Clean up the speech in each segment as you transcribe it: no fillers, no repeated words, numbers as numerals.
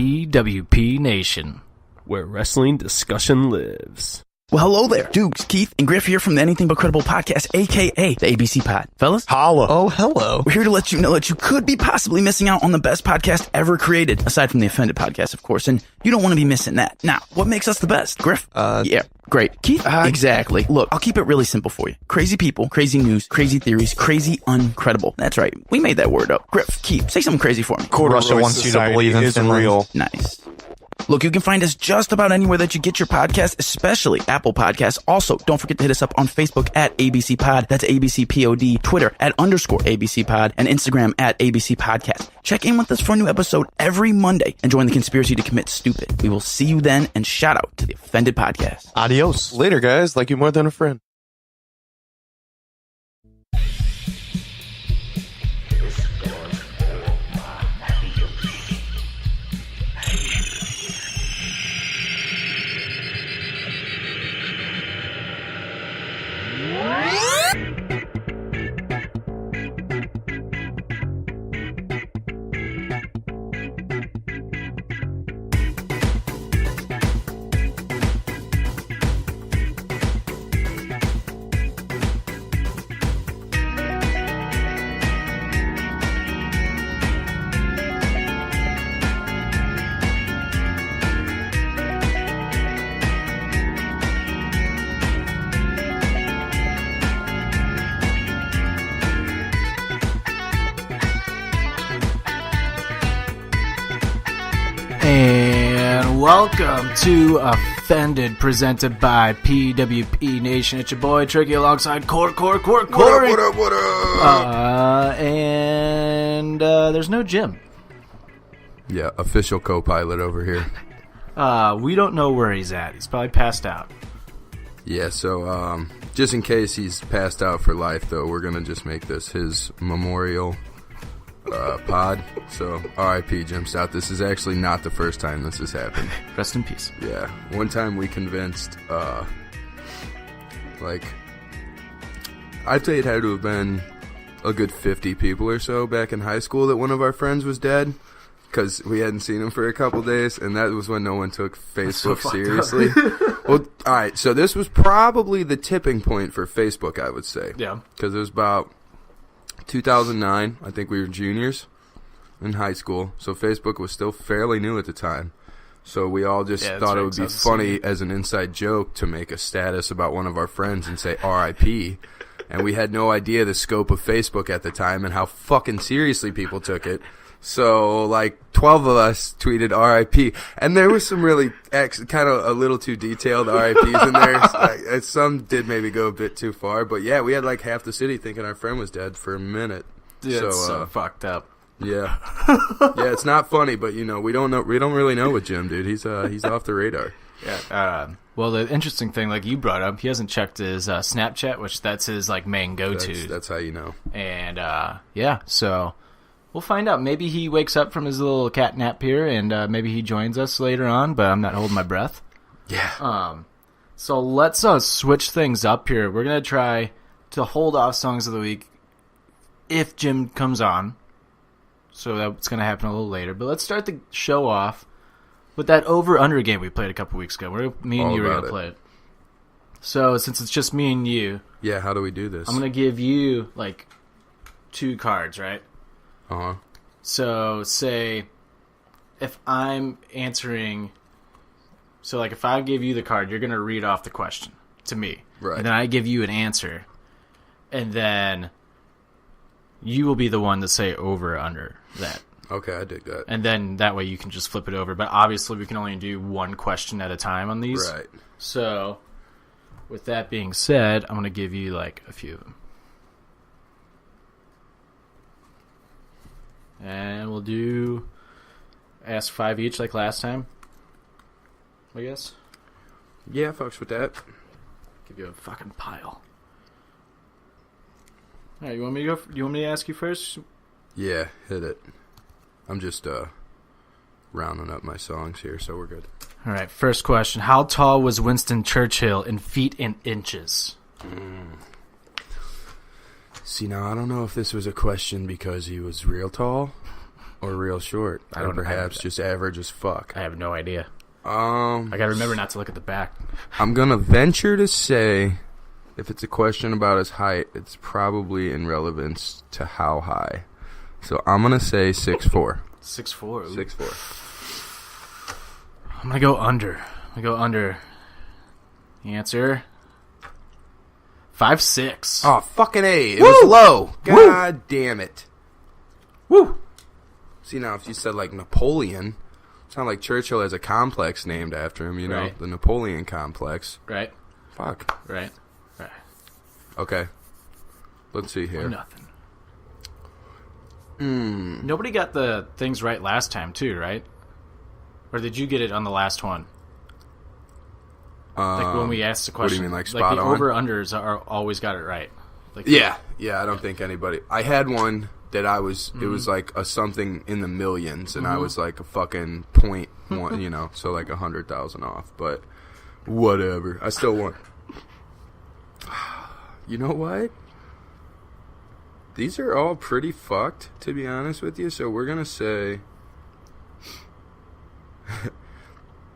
PWP Nation, where wrestling discussion lives. Well, hello there. Dukes, Keith, and Griff here from the Anything But Credible podcast, a.k.a. the ABC Pod. Fellas? Holla. Oh, hello. We're here to let you know that you could be possibly missing out on the best podcast ever created, aside from the Offended podcast, of course, and you don't want to be missing that. Now, what makes us the best? Griff? Yeah, great. Keith? Exactly. Look, I'll keep it really simple for you. Crazy people, crazy news, crazy theories, crazy uncredible. That's right. We made that word up. Griff, Keith, say something crazy for me. Russia wants you to believe in Finland. Real. Nice. Look, you can find us just about anywhere that you get your podcast, especially Apple Podcasts. Also, don't forget to hit us up on Facebook at ABC Pod. That's ABC POD. Twitter at _ABC Pod. And Instagram at ABC Podcast. Check in with us for a new episode every Monday and join the conspiracy to commit stupid. We will see you then, and shout out to the Offended Podcast. Adios. Later, guys. Like you more than a friend. welcome to Offended, presented by PWP Nation. It's your boy Tricky alongside Cor Cor Corey. What up? And there's no Jim. Yeah, official co-pilot over here. We don't know where he's at. He's probably passed out. Yeah, so just in case he's passed out for life, though, we're going to just make this his memorial pod. So, R.I.P. Jim Stout. This is actually not the first time this has happened. Rest in peace. Yeah. One time we convinced, I'd say it had to have been a good 50 people or so back in high school that one of our friends was dead. Because we hadn't seen him for a couple days, and that was when no one took Facebook seriously. Well, all right, so this was probably the tipping point for Facebook, I would say. Yeah. Because it was about 2009. I think we were juniors in high school, so Facebook was still fairly new at the time. So we all just thought it would be funny as an inside joke to make a status about one of our friends and say R.I.P., and we had no idea the scope of Facebook at the time and how fucking seriously people took it. So, 12 of us tweeted RIP, and there was some really kind of a little too detailed RIPs in there. Some did maybe go a bit too far, but yeah, we had half the city thinking our friend was dead for a minute. Yeah, it's so fucked up. Yeah, yeah, it's not funny, but we don't really know with Jim, dude. He's off the radar. Yeah. Well, the interesting thing, you brought up, he hasn't checked his Snapchat, which that's his main go-to. That's how you know. And so. We'll find out. Maybe he wakes up from his little cat nap here, and maybe he joins us later on, but I'm not holding my breath. Yeah. So let's switch things up here. We're going to try to hold off Songs of the Week if Jim comes on. So that's going to happen a little later. But let's start the show off with that over-under game we played a couple weeks ago. Me and you were going to play it. So since it's just me and you... Yeah, how do we do this? I'm going to give you, 2 cards, right? Uh-huh. So, say, if I'm answering... So, if I give you the card, you're going to read off the question to me. Right. And then I give you an answer. And then you will be the one to say over or under that. Okay, I dig that. And then that way you can just flip it over. But obviously we can only do one question at a time on these. Right. So, with that being said, I'm going to give you, a few of them. And we'll do ask 5 each like last time, I guess. Yeah, fucks with that. Give you a fucking pile. All right, you want me to go? You want me to ask you first? Yeah, hit it. I'm just rounding up my songs here, so we're good. All right, first question: how tall was Winston Churchill in feet and inches? See, now, I don't know if this was a question because he was real tall Or real short. Or perhaps just average as fuck. I have no idea. I gotta remember not to look at the back. I'm gonna venture to say, if it's a question about his height, it's probably in relevance to how high. So I'm gonna say 6'4". 6'4". 6'4". I'm gonna go under. The answer 5'6". Oh, fucking A. It was low. God damn it. Woo! See, now, if you said, like, Napoleon, it's not like Churchill has a complex named after him, you know? Right. The Napoleon complex. Right. Fuck. Right. Okay. Let's see here. Nothing. Nobody got the things right last time, too, right? Or did you get it on the last one? Like when we asked the question. What do you mean, like spot the on? over-unders are always got it right. Like, Yeah, I don't think anybody... I had one that I was... It was like a something in the millions, and I was like a fucking 0.1, you know, so like 100,000 off, but whatever. I still won. You know what? These are all pretty fucked, to be honest with you, so we're gonna say...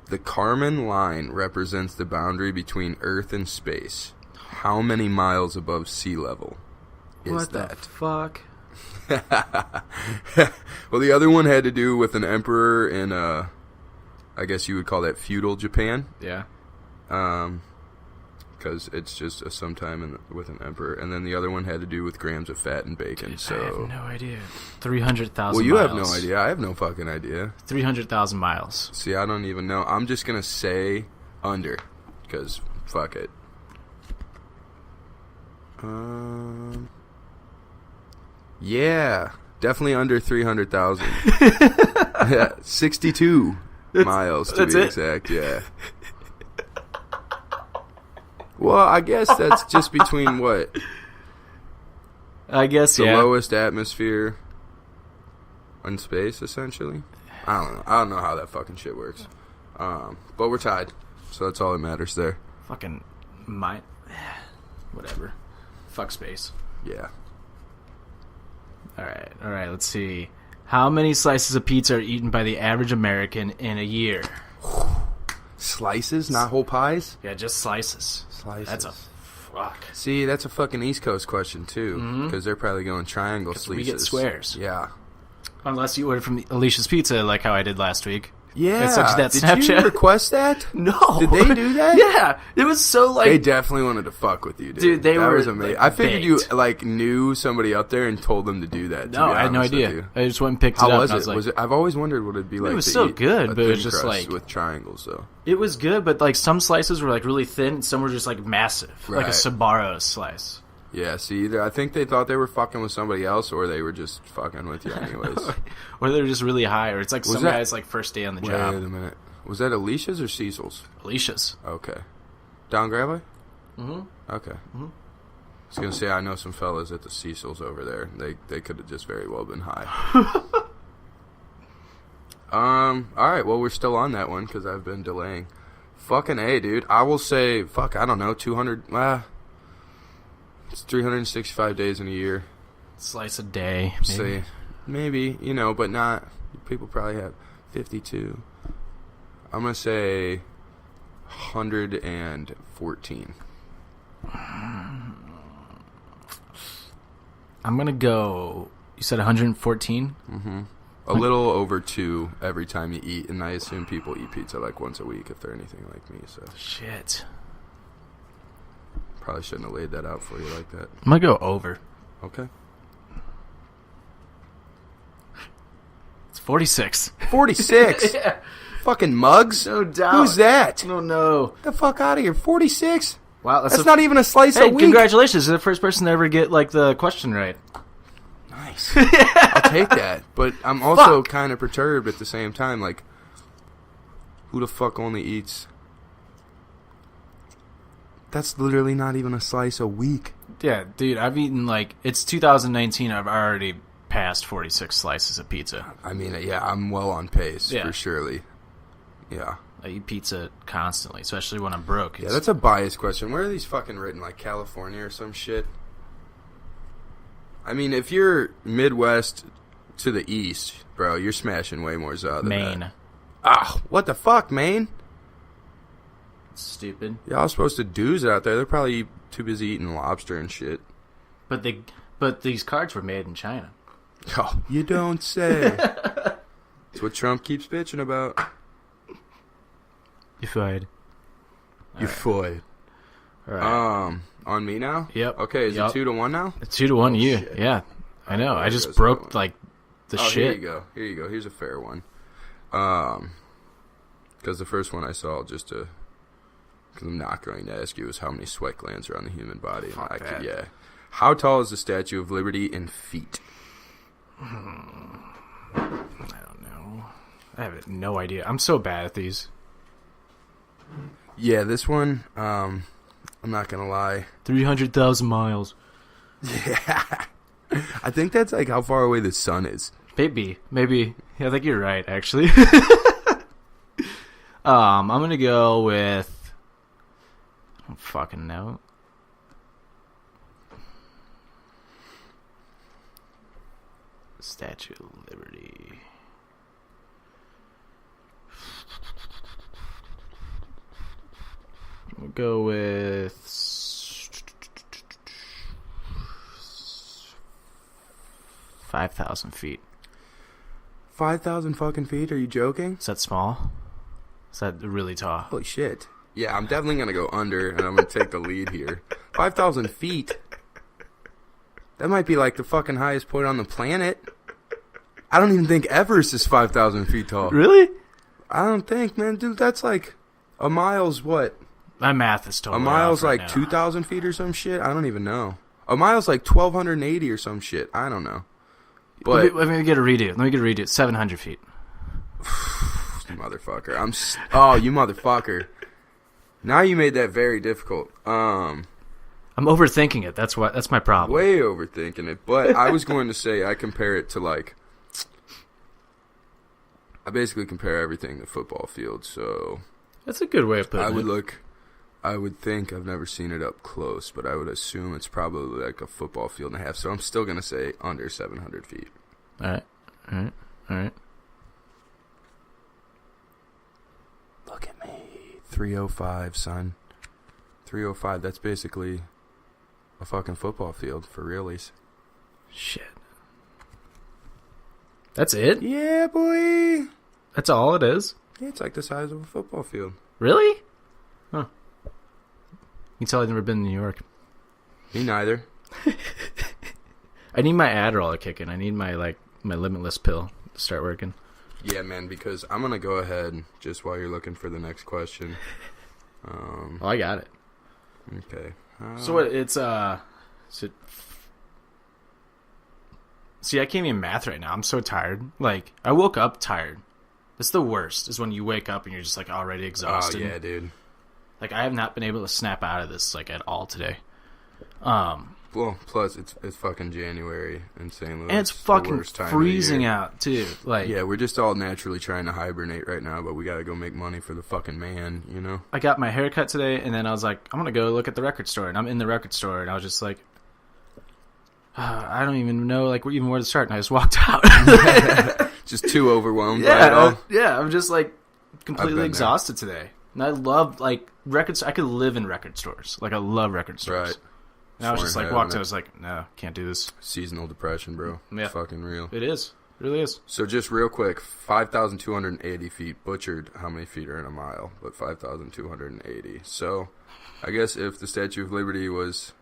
The Kármán line represents the boundary between Earth and space. How many miles above sea level is what that? The fuck? Well, the other one had to do with an emperor in, I guess you would call that feudal Japan. Yeah. Because it's just a sometime with an emperor. And then the other one had to do with grams of fat and bacon. Dude, so I have no idea. 300,000 Well, you miles. have no idea. I have no fucking idea. 300,000 miles. See, I don't even know. I'm just going to say under. Because fuck it. Yeah. Definitely under 300,000. Yeah, 62 miles to be exact, yeah. Well, I guess that's just between what? I guess, the yeah. lowest atmosphere in space, essentially. I don't know. I don't know how that fucking shit works. But we're tied, so that's all that matters there. Fucking whatever. Fuck space. Yeah. All right. Let's see. How many slices of pizza are eaten by the average American in a year? Slices, not whole pies? Yeah, just slices. Slices. That's a fuck. See, that's a fucking East Coast question, too. Because they're probably going triangle slices. We get squares. Yeah. Unless you order from Alicia's Pizza, like how I did last week. Yeah. I sent you that Did Snapchat. you request that? No. Did they do that? Yeah. It was so like... They definitely wanted to fuck with you, dude. Dude, that were was amazing. like, I figured baked. you like knew somebody up there and told them to do that. No, I had no idea. I just went and picked How it up. was and it? I was, like, I've always wondered what it'd be like. It was to so eat good, a but it was thin just crust like with triangles, though. It was good, but like some slices were like really thin, and some were just like massive, like a Right. Sbarro slice. Yeah, see, either I think they thought they were fucking with somebody else, or they were just fucking with you anyways. Or they were just really high, or it's like some that- guy's like first day on the Wait job. a minute. Was that Alicia's or Cecil's? Alicia's. Okay. Down Gravely? Mm-hmm. Okay. I was going to say, I know some fellas at the Cecil's over there. They could have just very well been high. Alright, well, we're still on that one, because I've been delaying. Fucking A, dude. I will say, I don't know, 200, it's 365 days in a year. Slice a day. Maybe. Say, maybe, you know, but not, people probably have 52. I'm going to say 114. I'm gonna go. You said 114. Mm-hmm. A little over 2 every time you eat, and I assume people eat pizza like once a week if they're anything like me. So Shit. probably shouldn't have laid that out for you like that. I'm gonna go over. Okay. It's 46. 46. Yeah. Fucking mugs. No doubt. Who's that? No, no. Get the fuck out of here. 46. Wow, That's not even a slice Hey, a week. congratulations! You're the first person to ever get like the question right. Nice. I'll take that. But I'm also kind of perturbed at the same time. Like, who the fuck only eats? That's literally not even a slice a week. Yeah, dude, I've eaten like it's 2019. I've already passed 46 slices of pizza. I mean, yeah, I'm well on pace for surely. Yeah. I eat pizza constantly, especially when I'm broke. Yeah, that's a biased question. Where are these fucking written? Like California or some shit? I mean, if you're Midwest to the east, bro. You're smashing way more za than Maine. that. Ah, what the fuck, Maine? Stupid. Y'all supposed to do's out there. They're probably too busy eating lobster and shit. But these cards were made in China. Oh, you don't say. That's what Trump keeps bitching about. You fired. You fired. All right. On me now? Yep. Okay, is it 2-1 now? It's 2-1 you. Shit. Yeah. I know. I just goes broke that one. the Here shit. you go. Here's a fair one. Because the first one I saw because I'm not going to ask you is how many sweat glands are on the human body. Fuck that. Yeah. How tall is the Statue of Liberty in feet? I don't know. I have no idea. I'm so bad at these. Yeah, this one, I'm not going to lie. 300,000 miles. Yeah. I think that's like how far away the sun is. Maybe. Yeah, I think you're right, actually. I'm going to go with... I don't fucking know. Statue of Liberty. We'll go with 5,000 feet. 5,000 fucking feet? Are you joking? Is that small? Is that really tall? Holy shit. Yeah, I'm definitely going to go under, and I'm going to take the lead here. 5,000 feet? That might be like the fucking highest point on the planet. I don't even think Everest is 5,000 feet tall. Really? I don't think, man. Dude, that's like a mile's what? My math is totally A mile's off right like now. 2,000 feet or some shit? I don't even know. A mile's like 1,280 or some shit. I don't know. But Let me get a redo. 700 feet. you motherfucker. You motherfucker. Now you made that very difficult. I'm overthinking it. That's my problem. Way overthinking it. But I was going to say I compare it to like... I basically compare everything to football field, so... That's a good way of putting it. I would think, I've never seen it up close, but I would assume it's probably like a football field and a half, so I'm still going to say under 700 feet. All right. Look at me. 305, son. 305, that's basically a fucking football field for realies. Shit. That's it? Yeah, boy. That's all it is? Yeah, it's like the size of a football field. Really? Huh. You can tell I've never been to New York. Me neither. I need my Adderall to kick in. I need my Limitless pill to start working. Yeah, man, because I'm going to go ahead just while you're looking for the next question. I got it. Okay. So what, See, I can't even math right now. I'm so tired. Like, I woke up tired. That's the worst, is when you wake up and you're just, like, already exhausted. Oh, yeah, dude. Like, I have not been able to snap out of this, like, at all today. Well, plus, it's fucking January in St. Louis. And it's fucking freezing out, too. Like, yeah, we're just all naturally trying to hibernate right now, but we gotta go make money for the fucking man, you know? I got my hair cut today, and then I was like, I'm gonna go look at the record store. And I'm in the record store, and I was just like, I don't even know, like, even where to start. And I just walked out. Just too overwhelmed by it all. Yeah, I'm just, like, completely there. exhausted today. And I love, like, records. I could live in record stores. Like, I love record stores. Right. And I was just like, walked out. I was like, no, can't do this. Seasonal depression, bro. Yeah. It's fucking real. It is. It really is. So just real quick, 5,280 feet. Butchered how many feet are in a mile, but 5,280. So I guess if the Statue of Liberty was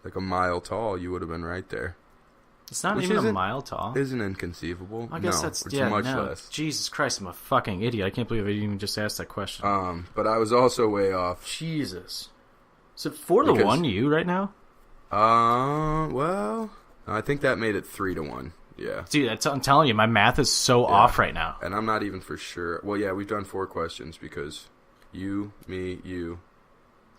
like a mile tall, you would have been right there. It's not Which even a isn't- mile tall. Isn't inconceivable. I guess no, that's, it's yeah, much no. less. Jesus Christ, I'm a fucking idiot. I can't believe I even just asked that question. But I was also way off. Jesus. Is it 4-1 you right now? Well, I think that made it 3-1. Yeah. Dude, I'm telling you, my math is so off right now. And I'm not even for sure. Well, yeah, we've done 4 questions because you, me, you.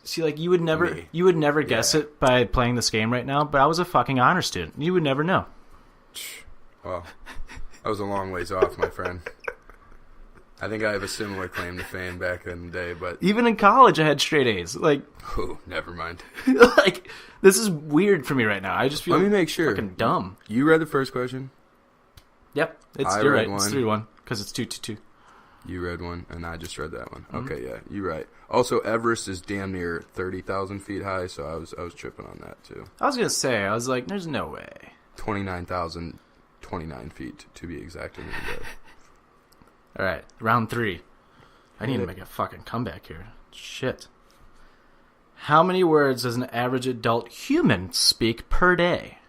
See, like, you would never guess it by playing this game right now, but I was a fucking honor student. You would never know. Well, I was a long ways off, my friend. I think I have a similar claim to fame back in the day, but... Even in college, I had straight A's. Like, Oh, never mind. like, this is weird for me right now. I just feel Let me make sure. fucking dumb. You read the first question? Yep, I you're read right. It's 3-1 because it's 2-2. You read one, and I just read that one. Mm-hmm. Okay, yeah, you're right. Also, Everest is damn near 30,000 feet high, so I was tripping on that too. I was gonna say, I was like, there's no way. 29,029 feet to be exact. All right, round 3. I need to make a fucking comeback here. Shit. How many words does an average adult human speak per day?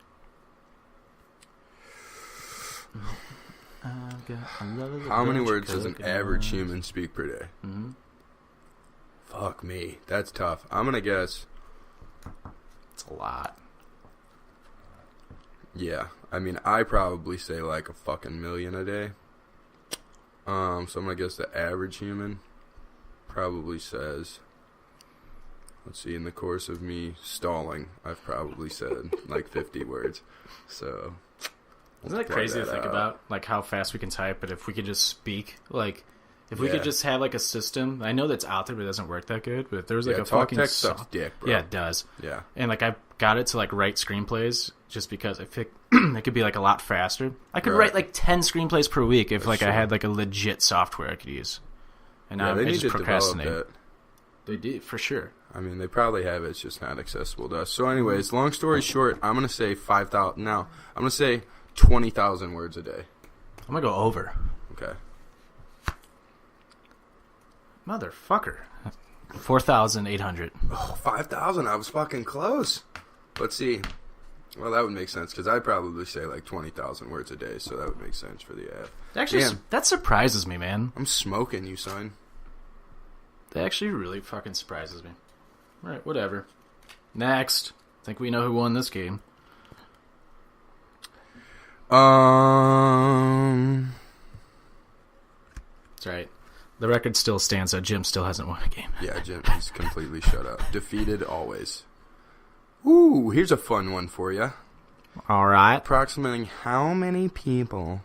How many words does an average human speak per day? Mm-hmm. Fuck me. That's tough. I'm going to guess. It's a lot. Yeah. I mean, I probably say like a fucking million a day. So I'm going to guess the average human probably says, let's see, in the course of me stalling, I've probably said like 50 words. So isn't that crazy to think about? Like how fast we can type, but if we could just speak, like if we could just have like a system. I know that's out there, but it doesn't work that good. But if there was like a talk fucking text stuff's dick, bro. Yeah, it does. Yeah. And like I got it to like write screenplays just because I think it could be like a lot faster. I could write like 10 screenplays per week if like I had like a legit software I could use. And now they I need just to procrastinate. develop that. They do for sure. I mean, they probably have it. It's just not accessible to us. So, anyways, long story short, I'm gonna say 5,000. Now, I'm gonna say 20,000 words a day. I'm gonna go over. Okay. Motherfucker. 4,800. Oh, 5,000. I was fucking close. Let's see. Well, that would make sense because I'd probably say like 20,000 words a day, so that would make sense for the app. Actually, that surprises me, man. I'm smoking you, son. That actually really fucking surprises me. All right, whatever. Next. I think we know who won this game. That's right. The record still stands, so Jim still hasn't won a game. Yeah, Jim, he's completely shut up. Defeated always. Ooh, here's a fun one for you. All right. Approximately how many people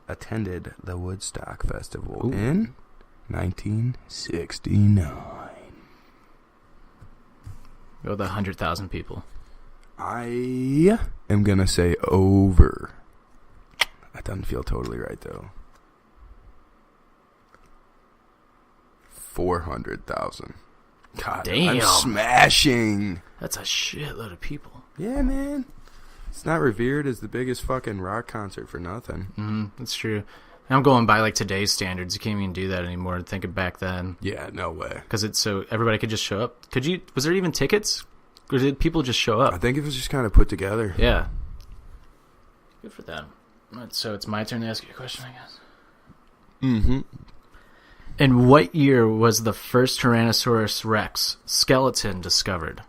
attended the Woodstock Festival in 1969? Go with 100,000 people. I am going to say over. That doesn't feel totally right, though. 400,000. God, damn. I'm smashing. That's a shitload of people. Yeah, man. It's not revered as the biggest fucking rock concert for nothing. That's true. I'm going by like today's standards. You can't even do that anymore. Think of back then. Yeah, no way. Because it's so everybody could just show up. Was there even tickets? Or did people just show up? I think it was just kind of put together. Yeah. Good for them. So it's my turn to ask you a question, I guess. Mm-hmm. In what year was the first Tyrannosaurus Rex skeleton discovered?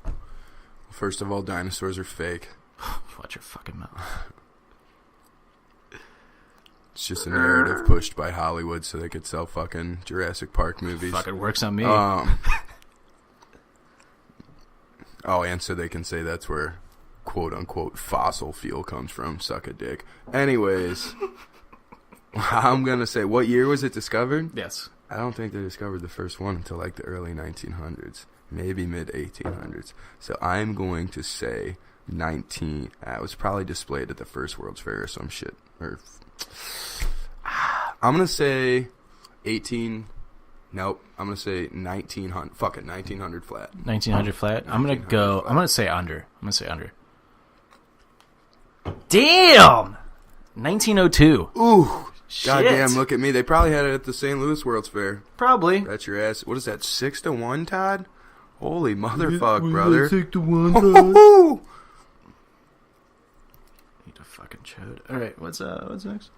First of all, dinosaurs are fake. Watch your fucking mouth. It's just a narrative pushed by Hollywood so they could sell fucking Jurassic Park movies. Fucking works on me. And so they can say that's where quote-unquote fossil fuel comes from. Suck a dick. Anyways, I'm going to say, what year was it discovered? Yes. I don't think they discovered the first one until like the early 1900s. Maybe mid-1800s. So I'm going to say it was probably displayed at the first World's Fair or some shit. I'm going to say 18... Nope. I'm going to say 1900. Fuck it, 1900 flat. 1900 flat? I'm going to say under. Damn! 1902. Ooh. Shit. Goddamn, look at me. They probably had it at the St. Louis World's Fair. Probably. That's your ass. What is that, 6-1, Todd? Holy motherfuck, brother. 6-1, Todd. Need to fucking chode. Alright, what's next?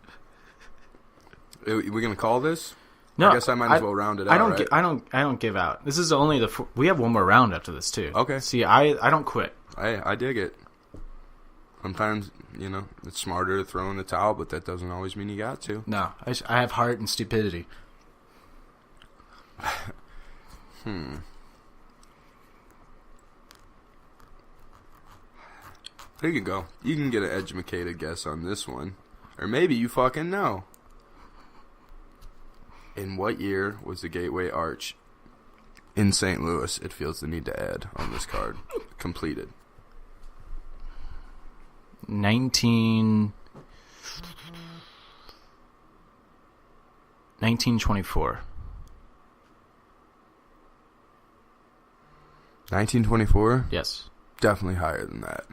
Are we going to call this? No, I guess I might as well round it out. I don't give out. This is only we have one more round after this too. Okay. See, I don't quit. I dig it. Sometimes, it's smarter to throw in the towel, but that doesn't always mean you got to. No, I have heart and stupidity. There you go. You can get an educated guess on this one. Or maybe you fucking know. In what year was the Gateway Arch in St. Louis, it feels the need to add on this card, completed? 19... 1924. 1924? Yes. Definitely higher than that.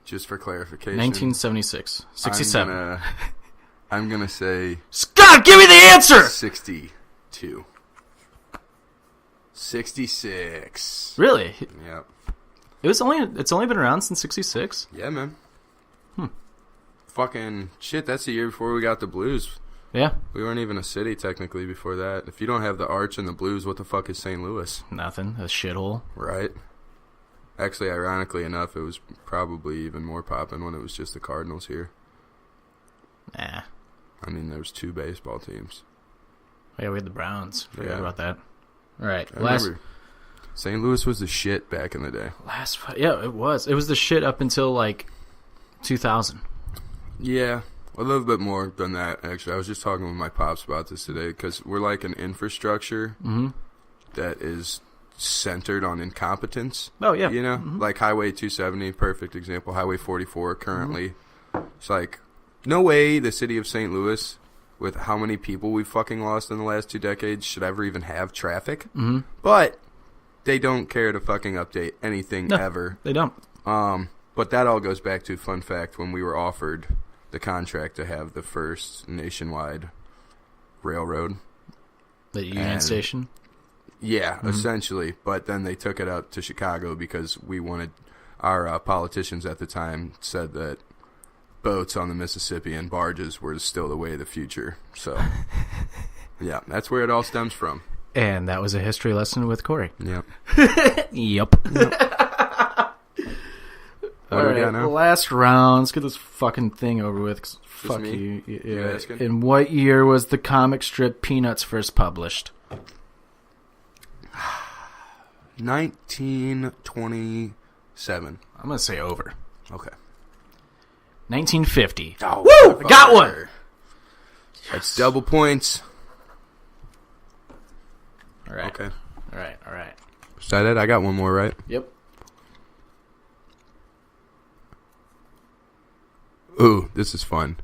Just for clarification. 1976. 67. I'm gonna say... Scott, give me the answer! 62. 66. Really? Yep. It's only been around since 66? Yeah, man. Fucking shit, that's the year before we got the Blues. Yeah. We weren't even a city, technically, before that. If you don't have the Arch and the Blues, what the fuck is St. Louis? Nothing. A shithole. Right. Actually, ironically enough, it was probably even more poppin' when it was just the Cardinals here. Nah. I mean, there was 2 baseball teams. Yeah, we had the Browns. Forgot about that. All right. I remember St. Louis was the shit back in the day. Yeah, it was. It was the shit up until, 2000. Yeah, a little bit more than that, actually. I was just talking with my pops about this today, because we're like an infrastructure that is centered on incompetence. Oh, yeah. You know? Like Highway 270, perfect example. Highway 44 currently. It's like, no way the city of St. Louis, with how many people we've fucking lost in the last 2 decades, should ever even have traffic. But they don't care to fucking update anything ever. They don't. But that all goes back to, fun fact, when we were offered the contract to have the first nationwide railroad. The Union Station? Yeah, essentially. But then they took it out to Chicago because we wanted, our politicians at the time said that boats on the Mississippi and barges were still the way of the future. So, yeah, that's where it all stems from. And that was a history lesson with Corey. Yep. Yep. All right, last round. Let's get this fucking thing over with. Fuck me? you. You asking? In what year was the comic strip Peanuts first published? 1927. I'm going to say over. Okay. 1950. Oh, woo! I got one! Yes. That's double points. All right. Okay. All right. Is that it? I got one more, right? Yep. Ooh, this is fun.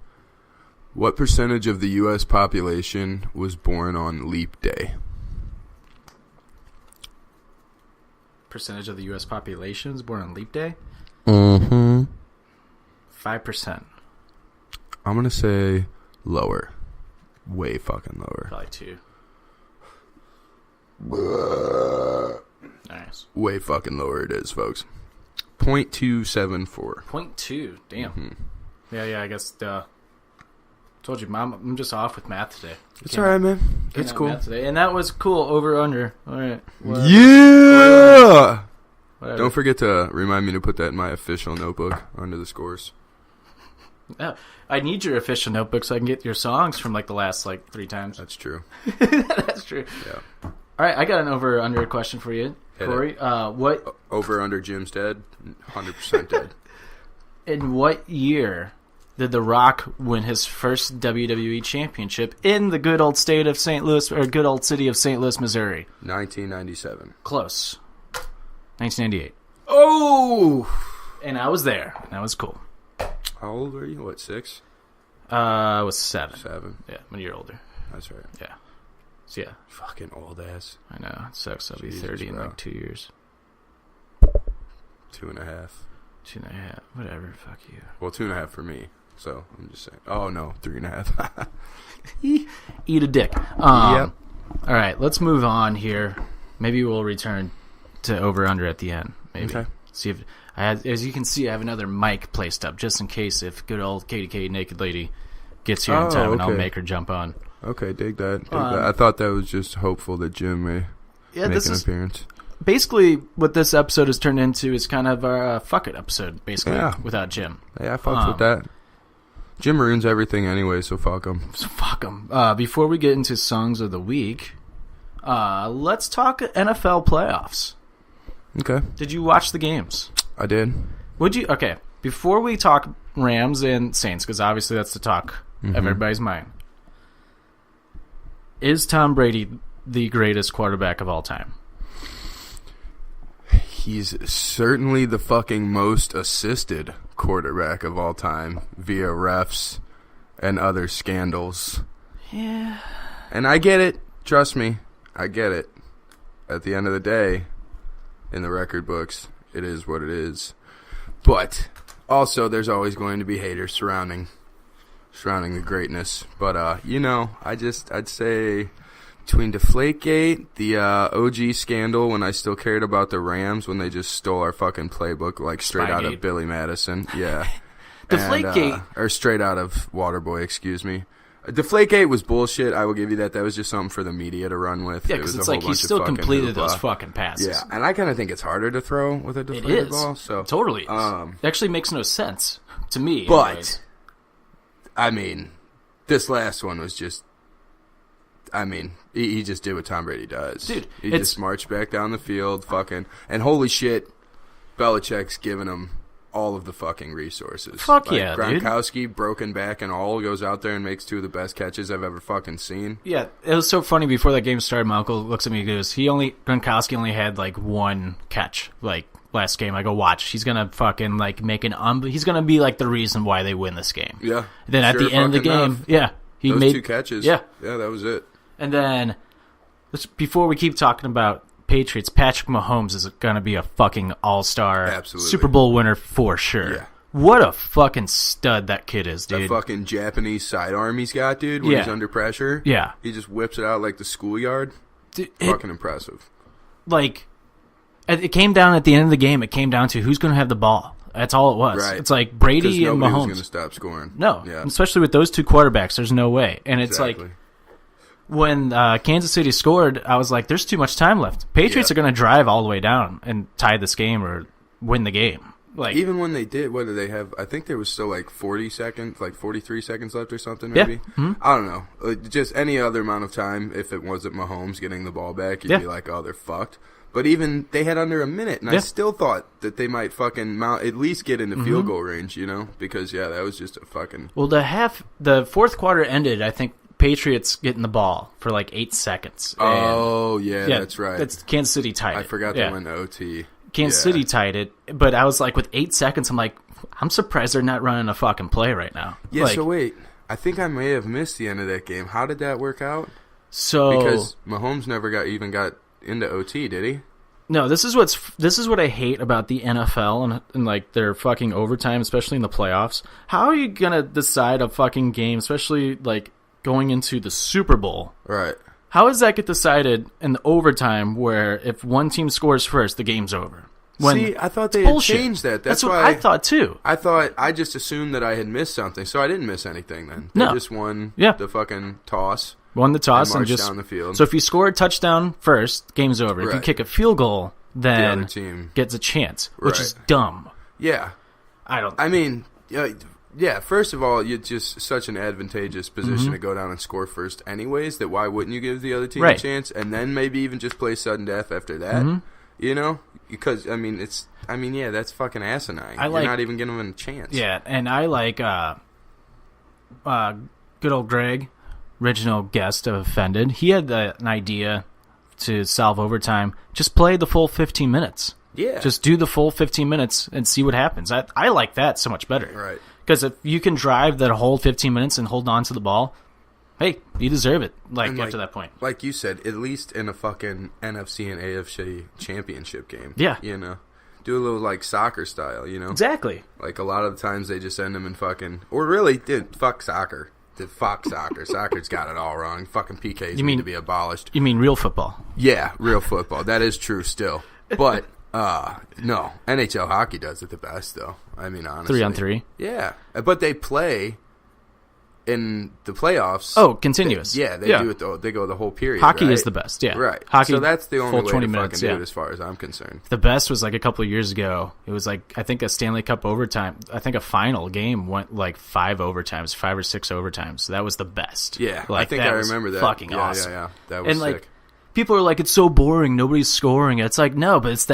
What percentage of the U.S. population was born on Leap Day? Percentage of the U.S. population is born on Leap Day? 5%. I'm going to say lower. Way fucking lower. Probably 2. Nice. Way fucking lower it is, folks. 0.274. 0.2. Damn. Yeah, I guess, told you, Mom, I'm just off with math today. It's alright, man. It's cool. Today. And that was cool. Over, under. Alright. Yeah! Whatever. Don't forget to remind me to put that in my official notebook under the scores. I need your official notebook so I can get your songs from, the last, 3 times. That's true. That's true. Yeah. Alright, I got an over, under question for you, Corey. What... Over, under, Jim's dead? 100% dead. In what year did The Rock win his first WWE championship in the good old state of St. Louis, or good old city of St. Louis, Missouri? 1997. Close. 1998. Oh! And I was there. And that was cool. How old were you? What, 6? I was 7. 7. Yeah, I'm a year older. That's right. Yeah. So, yeah. Fucking old ass. I know. It sucks. I'll be 30 in 2 years. 2.5. 2.5. Whatever. Fuck you. Well, 2.5 for me. So, I'm just saying. Oh, no. 3.5. Eat a dick. Yep. All right. Let's move on here. Maybe we'll return to over-under at the end. Maybe. Okay. See if... as you can see, I have another mic placed up just in case if good old KDK Naked Lady gets here in time, and I'll make her jump on. Okay, dig that. I thought that was just hopeful that Jim may make an appearance. Basically, what this episode has turned into is kind of a fuck it episode, basically, without Jim. Yeah, I fucks with that. Jim ruins everything anyway, so fuck him. Before we get into songs of the week, let's talk NFL playoffs. Okay. Did you watch the games? I did. Would you? Okay. Before we talk Rams and Saints, because obviously that's the talk of everybody's mind, is Tom Brady the greatest quarterback of all time? He's certainly the fucking most assisted quarterback of all time via refs and other scandals. Yeah. And I get it. Trust me. I get it. At the end of the day, in the record books, it is what it is. But also, there's always going to be haters surrounding the greatness. But, I'd say between Deflategate, the OG scandal when I still cared about the Rams when they just stole our fucking playbook like straight out of Billy Madison. Yeah. Deflategate. Or straight out of Waterboy, excuse me. Deflategate was bullshit. I will give you that. That was just something for the media to run with. Yeah, because it's like he still completed those fucking passes. Yeah, and I kind of think it's harder to throw with a deflated ball. So totally is. It actually makes no sense to me. But, anyways. I mean, this last one was just... I mean, he just did what Tom Brady does. Dude, he just marched back down the field, fucking... And holy shit, Belichick's giving him all of the fucking resources. Fuck yeah, Gronkowski, dude. Broken back and all, goes out there and makes two of the best catches I've ever fucking seen. Yeah, it was so funny before that game started. My uncle looks at me and goes, Gronkowski only had like one catch, like last game. I go, watch, he's gonna fucking like make he's gonna be like the reason why they win this game. Yeah. Then at the end of the game, he those made 2 catches. Yeah, that was it. And then before we keep talking about Patriots, Patrick Mahomes is going to be a fucking all-star Super Bowl winner for sure. Yeah. What a fucking stud that kid is, dude. That fucking Japanese sidearm he's got, dude, when he's under pressure. Yeah. He just whips it out like the schoolyard. Dude, fucking impressive. Like, it came down at the end of the game, it came down to who's going to have the ball. That's all it was. Right. It's like Brady and Mahomes. Nobody was going to stop scoring. No. Yeah. Especially with those 2 quarterbacks, there's no way. And it's like... When Kansas City scored, I was like, there's too much time left. Patriots are going to drive all the way down and tie this game or win the game. Like, even when they did, what did they have? I think there was still like 40 seconds, like 43 seconds left or something, maybe. Yeah. Mm-hmm. I don't know. Just any other amount of time, if it wasn't Mahomes getting the ball back, you'd be like, oh, they're fucked. But even they had under a minute, and I still thought that they might fucking at least get into field goal range, because, that was just a fucking... Well, the fourth quarter ended, I think, Patriots getting the ball for like 8 seconds. Oh, that's right. That's Kansas City tied it. I forgot they went to OT. Kansas City tied it, but I was like, with 8 seconds, I'm like, I'm surprised they're not running a fucking play right now. Yeah, so wait. I think I may have missed the end of that game. How did that work out? So because Mahomes never got into OT, did he? No, this is what I hate about the NFL and like their fucking overtime, especially in the playoffs. How are you gonna decide a fucking game, especially like going into the Super Bowl? Right. How does that get decided in the overtime where if one team scores first, the game's over? See, I thought they had changed that. That's what I thought too. I just assumed that I had missed something, so I didn't miss anything then. They just won the fucking toss. Won the toss and just down the field. So if you score a touchdown first, game's over. If you kick a field goal, then the other team gets a chance, which is dumb. Yeah. First of all, you're just such an advantageous position to go down and score first anyways, that why wouldn't you give the other team a chance, and then maybe even just play sudden death after that, Because, that's fucking asinine. You're not even giving them a chance. Yeah, and I like good old Greg, original guest of Offended. He had an idea to solve overtime. Just play the full 15 minutes. Yeah. Just do the full 15 minutes and see what happens. I like that so much better. Right. Because if you can drive that whole 15 minutes and hold on to the ball, hey, you deserve it, after that point. Like you said, at least in a fucking NFC and AFC championship game. Yeah. Do a little, soccer style, Exactly. Like, a lot of the times they just send them in fucking... Or really, dude, fuck soccer. Fuck soccer. Soccer's got it all wrong. Fucking PKs need to be abolished. You mean real football? Yeah, real football. That is true still. But... no. NHL hockey does it the best, though. I mean, honestly. 3-on-3? Yeah. But they play in the playoffs. Oh, continuous. They do it, they go the whole period. Hockey is the best, yeah. Right. Hockey, so that's the only way to 20 minutes, fucking do it as far as I'm concerned. The best was a couple of years ago. It was I think a Stanley Cup overtime. I think a final game went 5 overtimes, 5 or 6 overtimes. So that was the best. Yeah, I think I remember that. Fucking awesome. Yeah. That was sick. People are like, it's so boring, nobody's scoring. It's like, no, but it's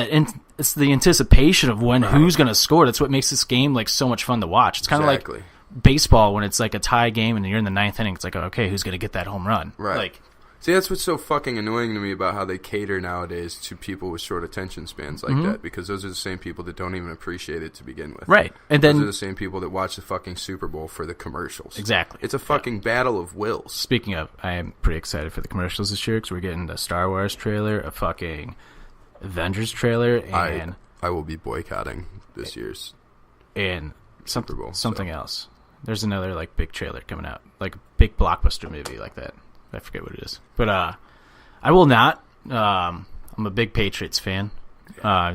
it's the anticipation of who's going to score. That's what makes this game so much fun to watch. It's kind of like baseball when it's a tie game and you're in the 9th inning. It's like, okay, who's going to get that home run? Right. See, that's what's so fucking annoying to me about how they cater nowadays to people with short attention spans like that, because those are the same people that don't even appreciate it to begin with. Right. And then those are the same people that watch the fucking Super Bowl for the commercials. Exactly. It's a fucking battle of wills. Speaking of, I am pretty excited for the commercials this year because we're getting the Star Wars trailer, a fucking Avengers trailer, and I will be boycotting this year's and Super Bowl. Something else. There's another like big trailer coming out, like a big blockbuster movie like that. I forget what it is, but I will not. I'm a big Patriots fan.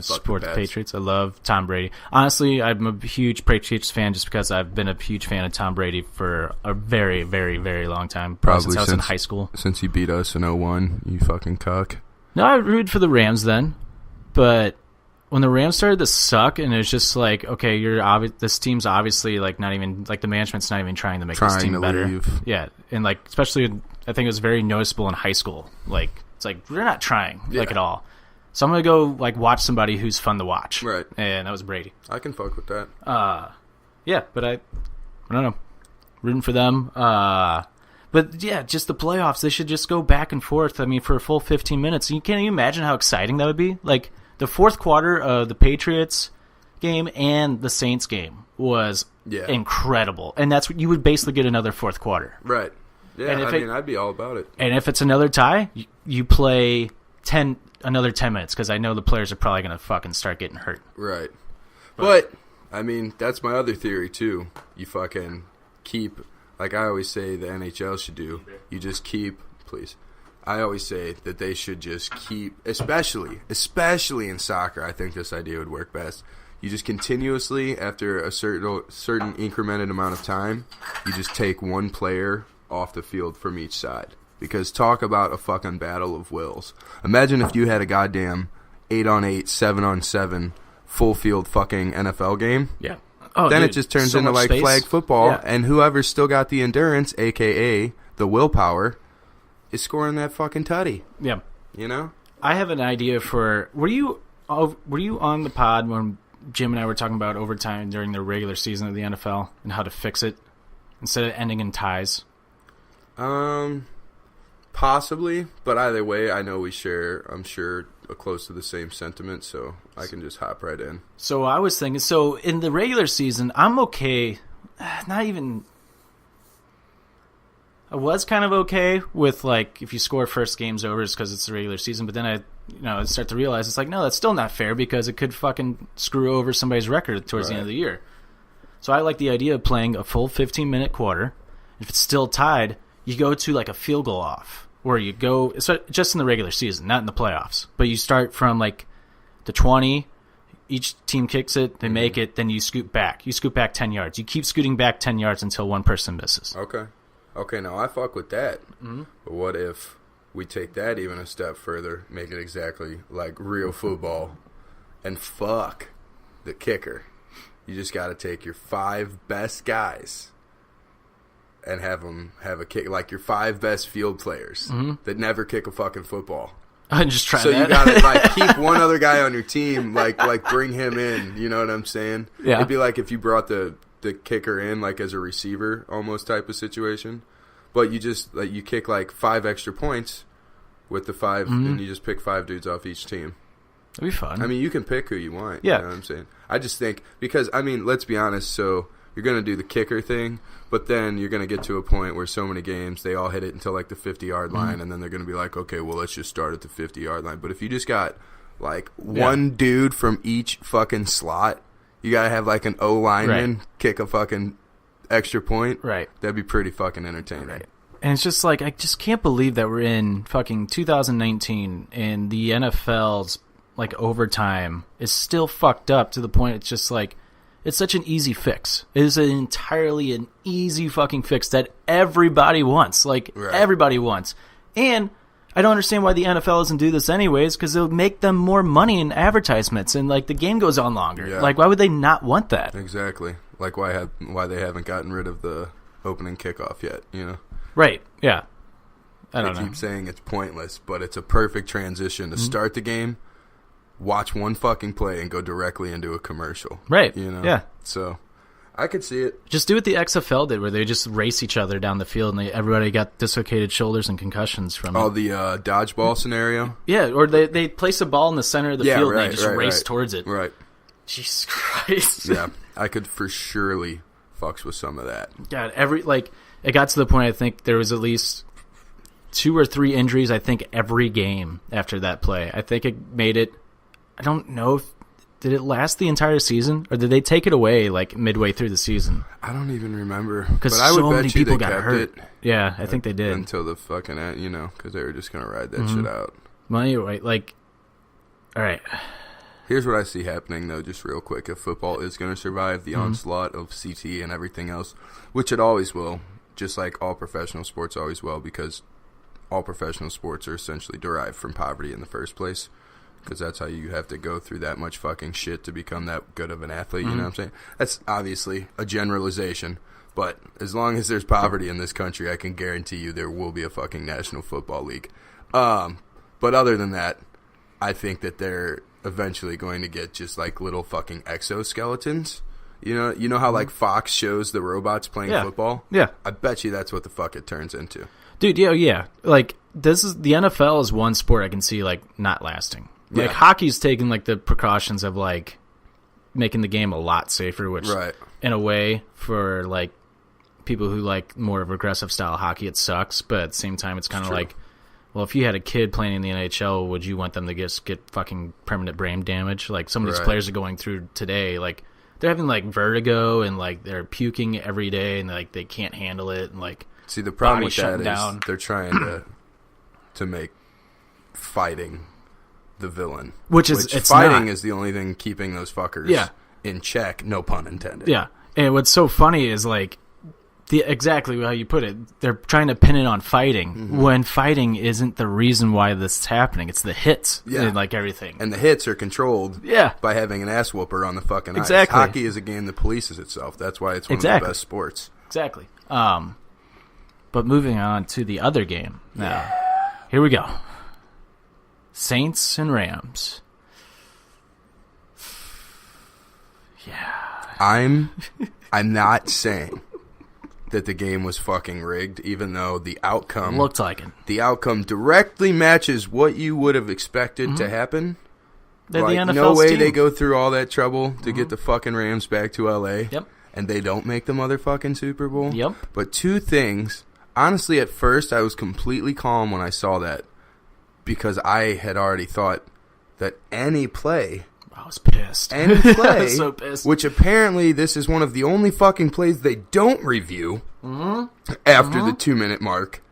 Support the Patriots. I love Tom Brady. Honestly, I'm a huge Patriots fan just because I've been a huge fan of Tom Brady for a very, very, very long time. Probably since I was in high school. Since he beat us in 2001, you fucking cuck. No, I rooted for the Rams then, but when the Rams started to suck, and it's just like, okay, this team's obviously like not even like the management's not even trying to make this team better. Leave. Yeah, and like especially, I think it was very noticeable in high school. Like it's like we're not trying like at all. So I'm gonna go like watch somebody who's fun to watch. Right, and that was Brady. I can fuck with that. Yeah, but I don't know, rooting for them. But yeah, just the playoffs. They should just go back and forth. I mean, for a full 15 minutes. Can you imagine how exciting that would be? Like. The fourth quarter of the Patriots game and the Saints game was incredible. And that's what you would basically get another fourth quarter. Right. Yeah, and I'd be all about it. And if it's another tie, you play another 10 minutes because I know the players are probably going to fucking start getting hurt. Right. But, I mean, that's my other theory, too. You fucking keep, like I always say the NHL should do, you just keep, please. I always say that they should just keep, especially in soccer, I think this idea would work best. You just continuously, after a certain incremented amount of time, you just take one player off the field from each side. Because talk about a fucking battle of wills. Imagine if you had a goddamn 8-on-8, 7-on-7, full field fucking NFL game. Yeah. Then it just turns into like flag football, and whoever's still got the endurance, a.k.a. the willpower, is scoring that fucking tutty. Yeah. You know? I have an idea for... Were you on the pod when Jim and I were talking about overtime during the regular season of the NFL and how to fix it instead of ending in ties? Possibly, but either way, I know I'm sure, close to the same sentiment, so I can just hop right in. So I was thinking, in the regular season, I'm okay, not even... I was kind of okay with, like, if you score first game's over, it's because it's the regular season, but then I start to realize it's like, no, that's still not fair because it could fucking screw over somebody's record towards the end of the year. So I like the idea of playing a full 15-minute quarter. If it's still tied, you go to, like, a field goal off, where you go, just in the regular season, not in the playoffs, but you start from, like, the 20, each team kicks it, they make it, then you scoot back. You scoot back 10 yards. You keep scooting back 10 yards until one person misses. Okay, now I fuck with that. But what if we take that even a step further, make it exactly like real football, and fuck the kicker? You just got to take your 5 best guys and have them have a kick, like your 5 best field players that never kick a fucking football. And just try so that. You got to like keep one other guy on your team, like bring him in. You know what I'm saying? Yeah. It'd be like if you brought the kicker in like as a receiver almost type of situation, but you just like you kick like 5 extra points with the 5 and you just pick 5 dudes off each team. That'd be fun. I mean, you can pick who you want. Yeah. You know what I'm saying? I just think because I mean, let's be honest, so you're going to do the kicker thing, but then you're going to get to a point where so many games they all hit it until like the 50-yard line and then they're going to be like, "Okay, well, let's just start at the 50-yard line." But if you just got like one dude from each fucking slot, you got to have like an O lineman kick a fucking extra point. Right. That'd be pretty fucking entertaining. Right. And it's just like, I just can't believe that we're in fucking 2019 and the NFL's like overtime is still fucked up to the point it's just like, it's such an easy fix. It is entirely an easy fucking fix that everybody wants. Like, everybody wants. And I don't understand why the NFL doesn't do this anyways, because it'll make them more money in advertisements and like the game goes on longer. Yeah. Like, why would they not want that? Exactly. Like why they haven't gotten rid of the opening kickoff yet, you know? Right, yeah. I don't know. They keep saying it's pointless, but it's a perfect transition to start the game, watch one fucking play, and go directly into a commercial. Right, you know? yeah. So, I could see it. Just do what the XFL did, where they just race each other down the field, and everybody got dislocated shoulders and concussions from it. Oh, the dodgeball scenario? Yeah, or they place a ball in the center of the field, and they just race towards it. Right. Jesus Christ. Yeah, I could for surely fucks with some of that. God, it got to the point, I think there was at least 2 or 3 injuries, I think, every game after that play. I think it made it, I don't know if, did it last the entire season, or did they take it away like midway through the season? I don't even remember. Because so many people got hurt. Yeah, I think they did. Until the fucking end, because they were just going to ride that shit out. Well, anyway, all right. Here's what I see happening, though, just real quick. If football is going to survive the onslaught of CT and everything else, which it always will, just like all professional sports always will, because all professional sports are essentially derived from poverty in the first place. Because that's how you have to go through that much fucking shit to become that good of an athlete, you know what I'm saying? That's obviously a generalization, but as long as there's poverty in this country, I can guarantee you there will be a fucking National Football League. But other than that, I think that they're eventually going to get just like little fucking exoskeletons. You know how like Fox shows the robots playing football? Yeah. I bet you that's what the fuck it turns into. Dude, yeah. Like, the NFL is one sport I can see, like, not lasting. Like, hockey's taking, like, the precautions of, like, making the game a lot safer, which, in a way, for, like, people who like more of aggressive style hockey, it sucks. But at the same time, it's kind of like, well, if you had a kid playing in the NHL, would you want them to just get fucking permanent brain damage? Like, some of these players are going through today, like, they're having, like, vertigo, and, like, they're puking every day, and, like, they can't handle it, and, like, see, the problem with that is they're trying to make fighting the villain. Which fighting is the only thing keeping those fuckers in check, no pun intended. Yeah. And what's so funny is, like, exactly how you put it, they're trying to pin it on fighting when fighting isn't the reason why this is happening. It's the hits and, like, everything. And the hits are controlled by having an ass whooper on the fucking ice. Hockey is a game that polices itself. That's why it's one of the best sports. Exactly. But moving on to the other game now. Here we go. Saints and Rams. Yeah. I'm not saying that the game was fucking rigged, even though the outcome looked like it. The outcome directly matches what you would have expected to happen. Like, the NFL's no way team. They go through all that trouble to get the fucking Rams back to LA. Yep. And they don't make the motherfucking Super Bowl. Yep. But two things. Honestly, at first, I was completely calm when I saw that, because I had already thought that any play... I was pissed. Any play, I was so pissed. Which apparently this is one of the only fucking plays they don't review after the 2-minute mark.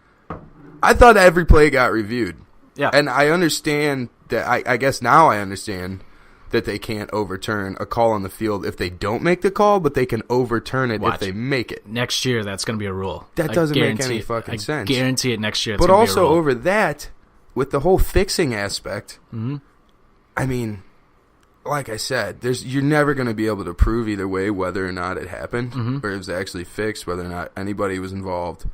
I thought every play got reviewed. Yeah. And I understand that, I guess now I understand that they can't overturn a call on the field if they don't make the call, but they can overturn it if they make it. Next year, that's going to be a rule. That doesn't make any fucking sense. I guarantee it next year. But also over that, with the whole fixing aspect, I mean, like I said, you're never going to be able to prove either way whether or not it happened, or it was actually fixed, whether or not anybody was involved.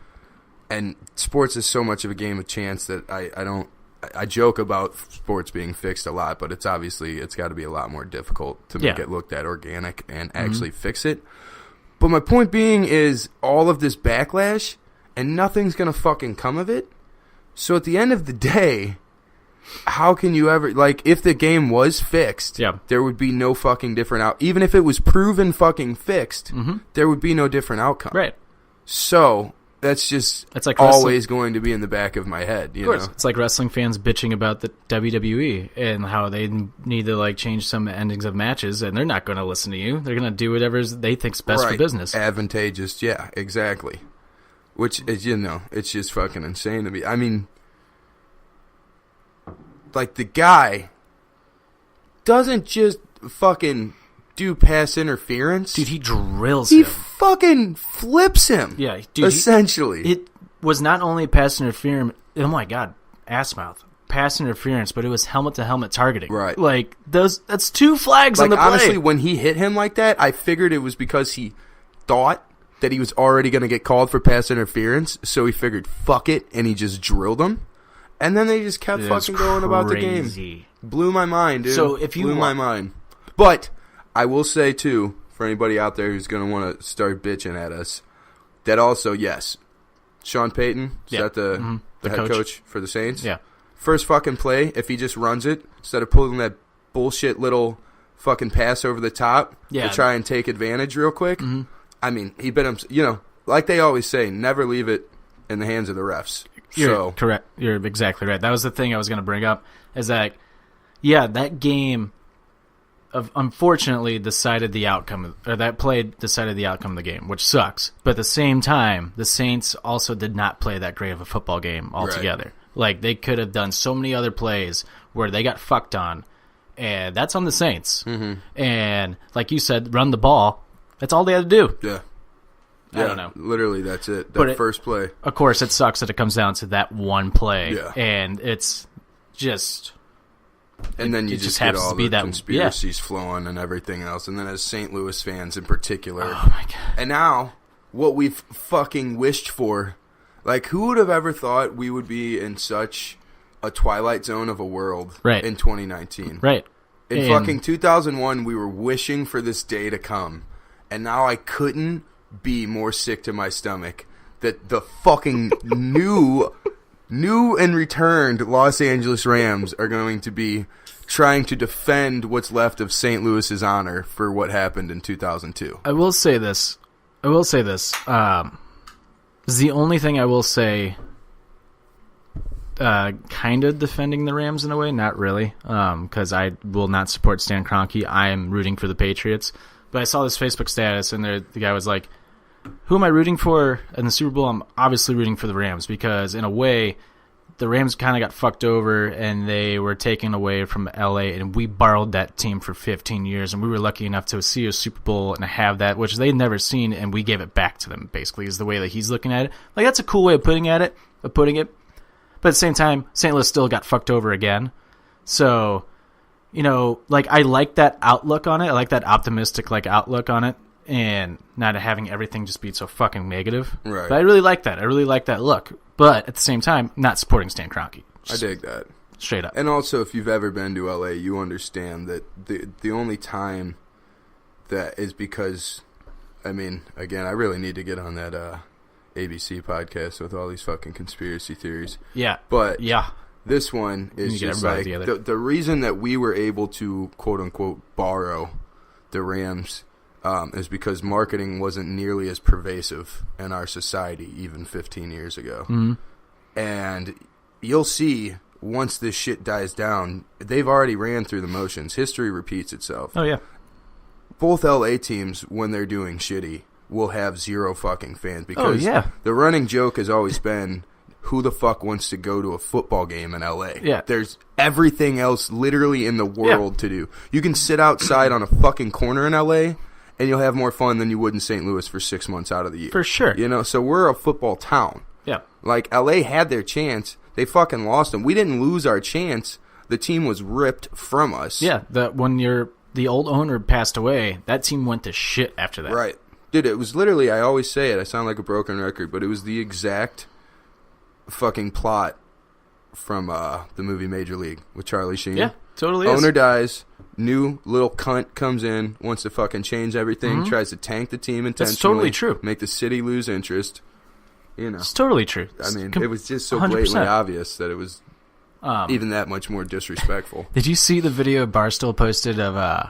And sports is so much of a game of chance that I joke about sports being fixed a lot, but it's got to be a lot more difficult to make it look that organic and actually fix it. But my point being is all of this backlash, and nothing's going to fucking come of it. So at the end of the day, how can you ever, like, if the game was fixed, there would be no fucking different even if it was proven fucking fixed, there would be no different outcome. Right. So it's like always going to be in the back of my head. You know? It's like wrestling fans bitching about the WWE and how they need to, like, change some endings of matches, and they're not going to listen to you. They're going to do whatever they think's best for business. Advantageous, yeah, exactly. Which is, it's just fucking insane to me. I mean, like, the guy doesn't just fucking do pass interference. Dude, he drills him. He fucking flips him. Yeah, dude. Essentially. It was not only pass interference, oh my god, ass mouth. Pass interference, but it was helmet-to-helmet targeting. Right. Like, that's 2 flags on the play. Honestly, when he hit him like that, I figured it was because he thought that he was already going to get called for pass interference, so he figured, fuck it, and he just drilled him. And then they just kept fucking going about the game. Blew my mind, dude. So if you Blew my mind. But I will say, too, for anybody out there who's going to want to start bitching at us, that also, yes, Sean Payton, is that the head coach for the Saints? Yeah. First fucking play, if he just runs it, instead of pulling that bullshit little fucking pass over the top to try and take advantage real quick, I mean, he bit him, like they always say, never leave it in the hands of the refs. You're correct. You're exactly right. That was the thing I was going to bring up, is that, that game unfortunately decided the outcome, or that play decided the outcome of the game, which sucks. But at the same time, the Saints also did not play that great of a football game altogether. Right. Like, they could have done so many other plays where they got fucked on, and that's on the Saints. And like you said, run the ball. That's all they had to do. Yeah. I don't know. Literally, that's it. That first play. Of course, it sucks that it comes down to that one play. Yeah. And it's just... And then you just get all the conspiracies flowing and everything else. And then as St. Louis fans in particular. Oh, my God. And now, what we've fucking wished for. Like, who would have ever thought we would be in such a twilight zone of a world in 2019? Right. In fucking 2001, we were wishing for this day to come. And now I couldn't be more sick to my stomach that the fucking new and returned Los Angeles Rams are going to be trying to defend what's left of St. Louis's honor for what happened in 2002. I will say this. This is the only thing I will say, kind of defending the Rams in a way. Not really, because I will not support Stan Kroenke. I am rooting for the Patriots. But I saw this Facebook status, and the guy was like, who am I rooting for in the Super Bowl? I'm obviously rooting for the Rams because, in a way, the Rams kind of got fucked over and they were taken away from LA, and we borrowed that team for 15 years, and we were lucky enough to see a Super Bowl and have that, which they'd never seen, and we gave it back to them, basically, is the way that he's looking at it. Like, that's a cool way of putting it. But at the same time, St. Louis still got fucked over again. So, I like that outlook on it. I like that optimistic, outlook on it. And not having everything just be so fucking negative. Right. But I really like that. I really like that look. But at the same time, not supporting Stan Kroenke. I dig that. Straight up. And also, if you've ever been to LA, you understand that the only time that is because, I mean, again, I really need to get on that ABC podcast with all these fucking conspiracy theories. Yeah. But yeah. This one is just like the reason that we were able to, quote unquote, borrow the Rams is because marketing wasn't nearly as pervasive in our society even 15 years ago. Mm-hmm. And you'll see once this shit dies down, they've already ran through the motions. History repeats itself. Oh, yeah. Both LA teams, when they're doing shitty, will have zero fucking fans because the running joke has always been, who the fuck wants to go to a football game in LA? Yeah. There's everything else literally in the world to do. You can sit outside on a fucking corner in LA and you'll have more fun than you would in St. Louis for 6 months out of the year. For sure. So we're a football town. Yeah. Like, LA had their chance. They fucking lost them. We didn't lose our chance. The team was ripped from us. Yeah. When the old owner passed away, that team went to shit after that. Right. Dude, it was literally, I always say it, I sound like a broken record, but it was the exact fucking plot from the movie Major League with Charlie Sheen. Yeah, totally Owner dies. New little cunt comes in, wants to fucking change everything, tries to tank the team intentionally. That's totally true. Make the city lose interest. It's totally true. I mean, it was just so blatantly obvious that it was even that much more disrespectful. Did you see the video Barstool posted of,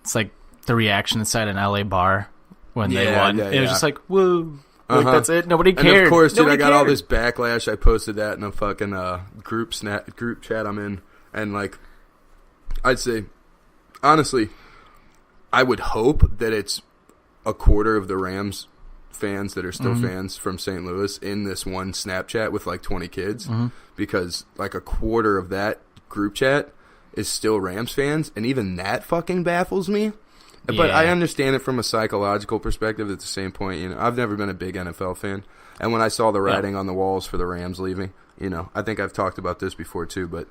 it's like the reaction inside an LA bar when they won? It was just like, whoa. Like, that's it. Nobody cared. And of course, dude, I got all this this backlash. I posted that in a fucking group chat I'm in. And, like, I'd say, honestly, I would hope that it's a quarter of the Rams fans that are still fans from St. Louis in this one Snapchat with, like, 20 kids. Because, like, a quarter of that group chat is still Rams fans. And even that fucking baffles me. But I understand it from a psychological perspective. At the same point, I've never been a big NFL fan. And when I saw the writing on the walls for the Rams leaving, I think I've talked about this before too, but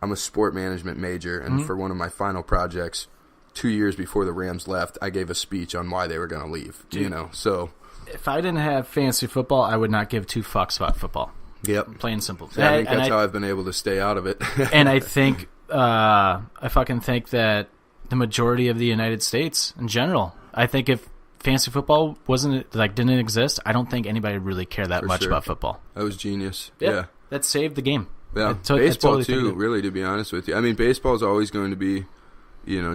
I'm a sport management major. And for one of my final projects, 2 years before the Rams left, I gave a speech on why they were going to leave, so. If I didn't have fantasy football, I would not give two fucks about football. Yep. Plain and simple. Yeah, I think that's how I've been able to stay out of it. And I think, I fucking think that the majority of the United States in general I think if fantasy football didn't exist, I don't think anybody would really care that much about football. That was genius. Yeah. Yeah. That saved the game. Yeah. Baseball, too, really, to be honest with you. I mean, baseball is always going to be,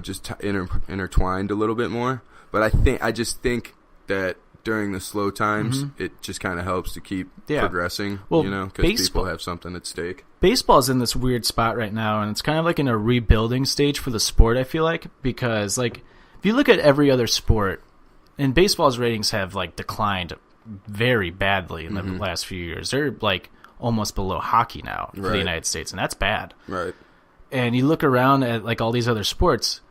just intertwined a little bit more. But I just think that during the slow times, it just kind of helps to keep progressing, because people have something at stake. Baseball's in this weird spot right now, and it's kind of like in a rebuilding stage for the sport, I feel like, because if you look at every other sport, and baseball's ratings have declined very badly in the last few years. They're almost below hockey now for the United States, and that's bad. Right. And you look around at all these other sports,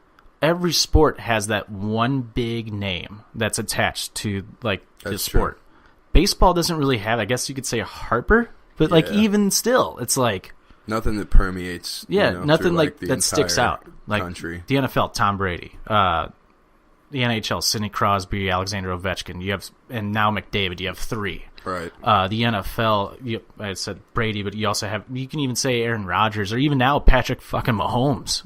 every sport has that one big name that's attached to the sport. True. Baseball doesn't really have, I guess you could say, a Harper, but even still, it's nothing that permeates. Yeah, nothing through, that sticks out. Country. The NFL, Tom Brady. The NHL, Sidney Crosby, Alexander Ovechkin. And now McDavid. You have 3. Right. The NFL, I said Brady, but you can even say Aaron Rodgers, or even now Patrick fucking Mahomes.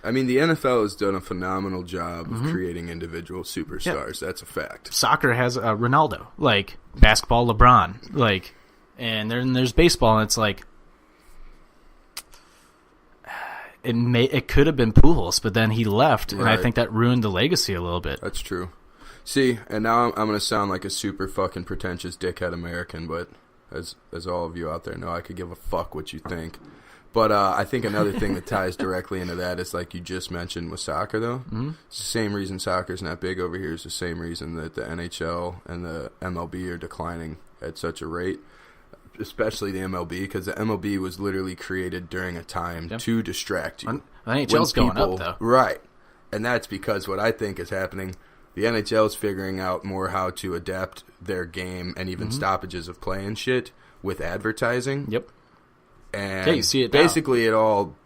I mean, the NFL has done a phenomenal job of creating individual superstars. Yeah. That's a fact. Soccer has Ronaldo, basketball, LeBron, and then there's baseball, and it's it could have been Pujols, but then he left, and I think that ruined the legacy a little bit. That's true. See, and now I'm going to sound like a super fucking pretentious dickhead American, but as all of you out there know, I could give a fuck what you think. But I think another thing that ties directly into that is you just mentioned with soccer, though. Mm-hmm. It's the same reason soccer's not big over here. It's the same reason that the NHL and the MLB are declining at such a rate, especially the MLB, because the MLB was literally created during a time to distract you. The NHL's going up, though. Right. And that's because what I think is happening, the NHL is figuring out more how to adapt their game and even stoppages of play and shit with advertising. Yep. And you see it basically it all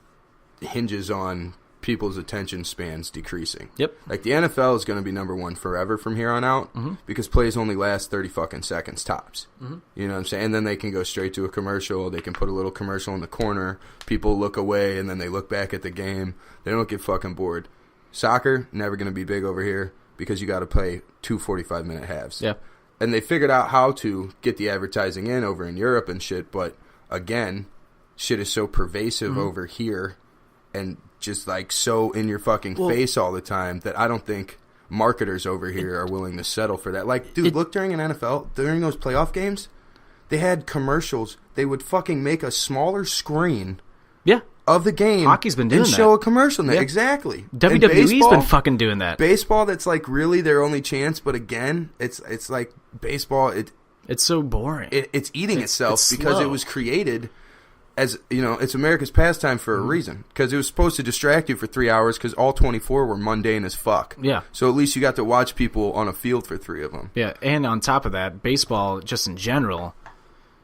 hinges on people's attention spans decreasing. Yep. The NFL is going to be number 1 forever from here on out because plays only last 30 fucking seconds tops. You know what I'm saying? And then they can go straight to a commercial. They can put a little commercial in the corner. People look away, and then they look back at the game. They don't get fucking bored. Soccer, never going to be big over here because you got to play 2 45-minute halves. Yeah. And they figured out how to get the advertising in over in Europe and shit, but again, shit is so pervasive over here and just so in your fucking face all the time that I don't think marketers over here are willing to settle for that. Look during an NFL, during those playoff games, they had commercials. They would fucking make a smaller screen of the game. Hockey's been doing and that. show a commercial in there. Exactly. WWE's been fucking doing that. Baseball, that's really their only chance, but again, it's like baseball, it's so boring. It's eating itself because slow. it was created as, it's America's pastime for a reason. Because it was supposed to distract you for 3 hours because all 24 were mundane as fuck. Yeah. So at least you got to watch people on a field for 3 of them. Yeah, and on top of that, baseball, just in general,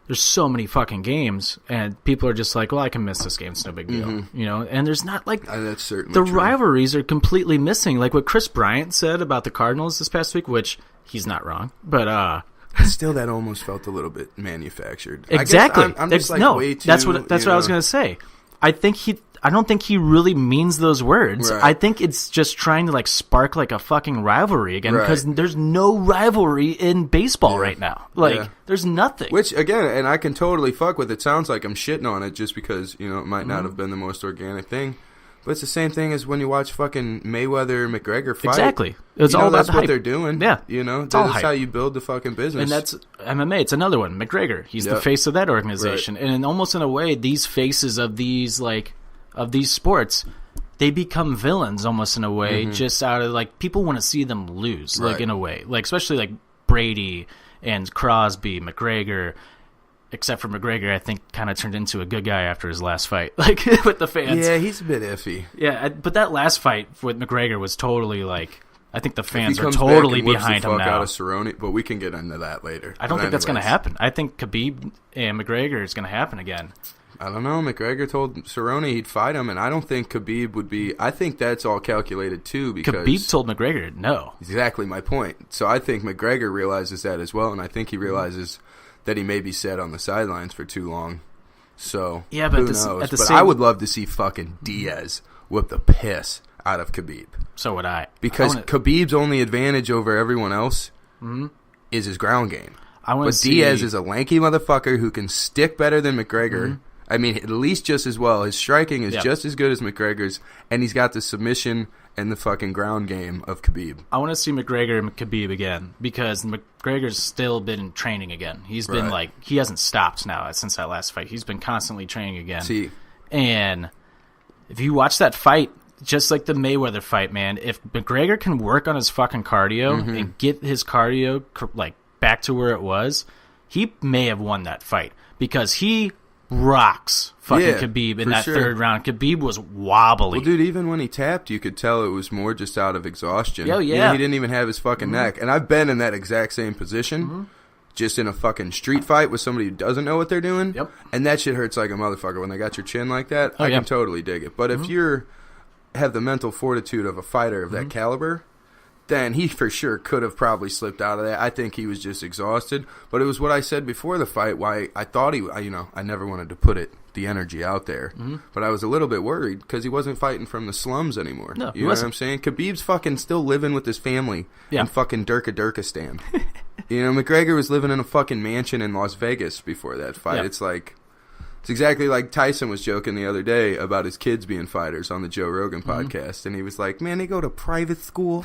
there's so many fucking games, and people are just well, I can miss this game, it's no big deal. And there's not that's certainly the true. rivalries are completely missing. What Chris Bryant said about the Cardinals this past week, which he's not wrong, but still, that almost felt a little bit manufactured. Exactly. I guess I'm just way too. That's what I was gonna say. I don't think he really means those words. Right. I think it's just trying to spark a fucking rivalry again because there's no rivalry in baseball right now. There's nothing. Which again, and I can totally fuck with it. Sounds like I'm shitting on it just because it might not have been the most organic thing. But it's the same thing as when you watch fucking Mayweather-McGregor fight. Exactly. It's all that's about what hype. they're doing. Yeah. That's how you build the fucking business. And that's MMA. It's another one. McGregor. He's the face of that organization. Right. And almost in a way, these faces of these sports, they become villains almost in a way, just out of people want to see them lose, in a way. Especially Brady and Crosby, McGregor. Except for McGregor, I think, kind of turned into a good guy after his last fight, with the fans. Yeah, he's a bit iffy. Yeah, but that last fight with McGregor was totally I think the fans are totally behind him now. Out of Cerrone, but we can get into that later. I don't think that's going to happen. I think Khabib and McGregor is going to happen again. I don't know. McGregor told Cerrone he'd fight him, and I don't think Khabib would be. I think that's all calculated too. Because Khabib told McGregor no. Exactly my point. So I think McGregor realizes that as well, and I think he realizes that he may be set on the sidelines for too long. So yeah, but who knows? But I would love to see fucking Diaz whip the piss out of Khabib. So would I. Because Khabib's only advantage over everyone else is his ground game. Diaz is a lanky motherfucker who can stick better than McGregor. I mean, at least just as well. His striking is just as good as McGregor's, and he's got the submission and the fucking ground game of Khabib. I want to see McGregor and Khabib again because McGregor's still been training again. He's been he hasn't stopped now since that last fight. He's been constantly training again. And if you watch that fight, just like the Mayweather fight, man, if McGregor can work on his fucking cardio and get his cardio back to where it was, he may have won that fight because he rocks fucking Khabib in that third round. Khabib was wobbly. Well, dude, even when he tapped, you could tell it was more just out of exhaustion. Oh, yeah. You know, he didn't even have his fucking neck. And I've been in that exact same position, just in a fucking street fight with somebody who doesn't know what they're doing. Yep. And that shit hurts like a motherfucker when they got your chin like that. I can totally dig it. But if you're have the mental fortitude of a fighter of that caliber, then he for sure could have probably slipped out of that. I think he was just exhausted. But it was what I said before the fight, why I thought I never wanted to put the energy out there. But I was a little bit worried because he wasn't fighting from the slums anymore. No, you know what I'm saying? Khabib's fucking still living with his family in fucking Durkistan. You know, McGregor was living in a fucking mansion in Las Vegas before that fight. It's exactly like Tyson was joking the other day about his kids being fighters on the Joe Rogan podcast. And he was like, man, they go to private school.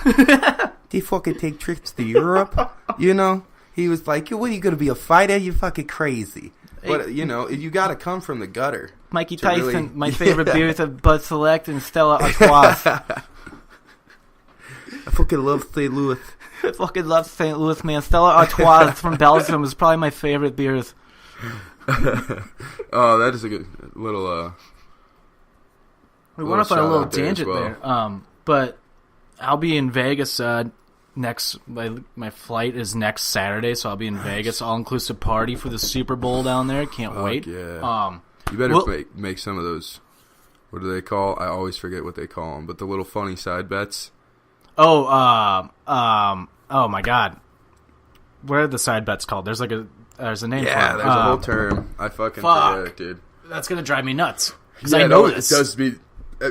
They fucking take trips to Europe. You know? He was like, what, are you going to be a fighter? You fucking crazy. But, you know, you got to come from the gutter. Mikey Tyson, my favorite beers are Bud Select and Stella Artois. I fucking love St. Louis. I fucking love St. Louis, man. Stella Artois from Belgium is probably my favorite beers. Oh, that is a good little we went off on a little tangent there. But I'll be in Vegas next. My flight is next Saturday, so I'll be in Vegas, all-inclusive party for the Super Bowl down there. Can't wait. Yeah. You better make some of those. What do they call? I always forget what they call them, but the little funny side bets. Oh my God, what are the side bets called? There's a name for it. Yeah, there's a whole term. I fucking forget it, dude. That's gonna drive me nuts because I know this. It does be.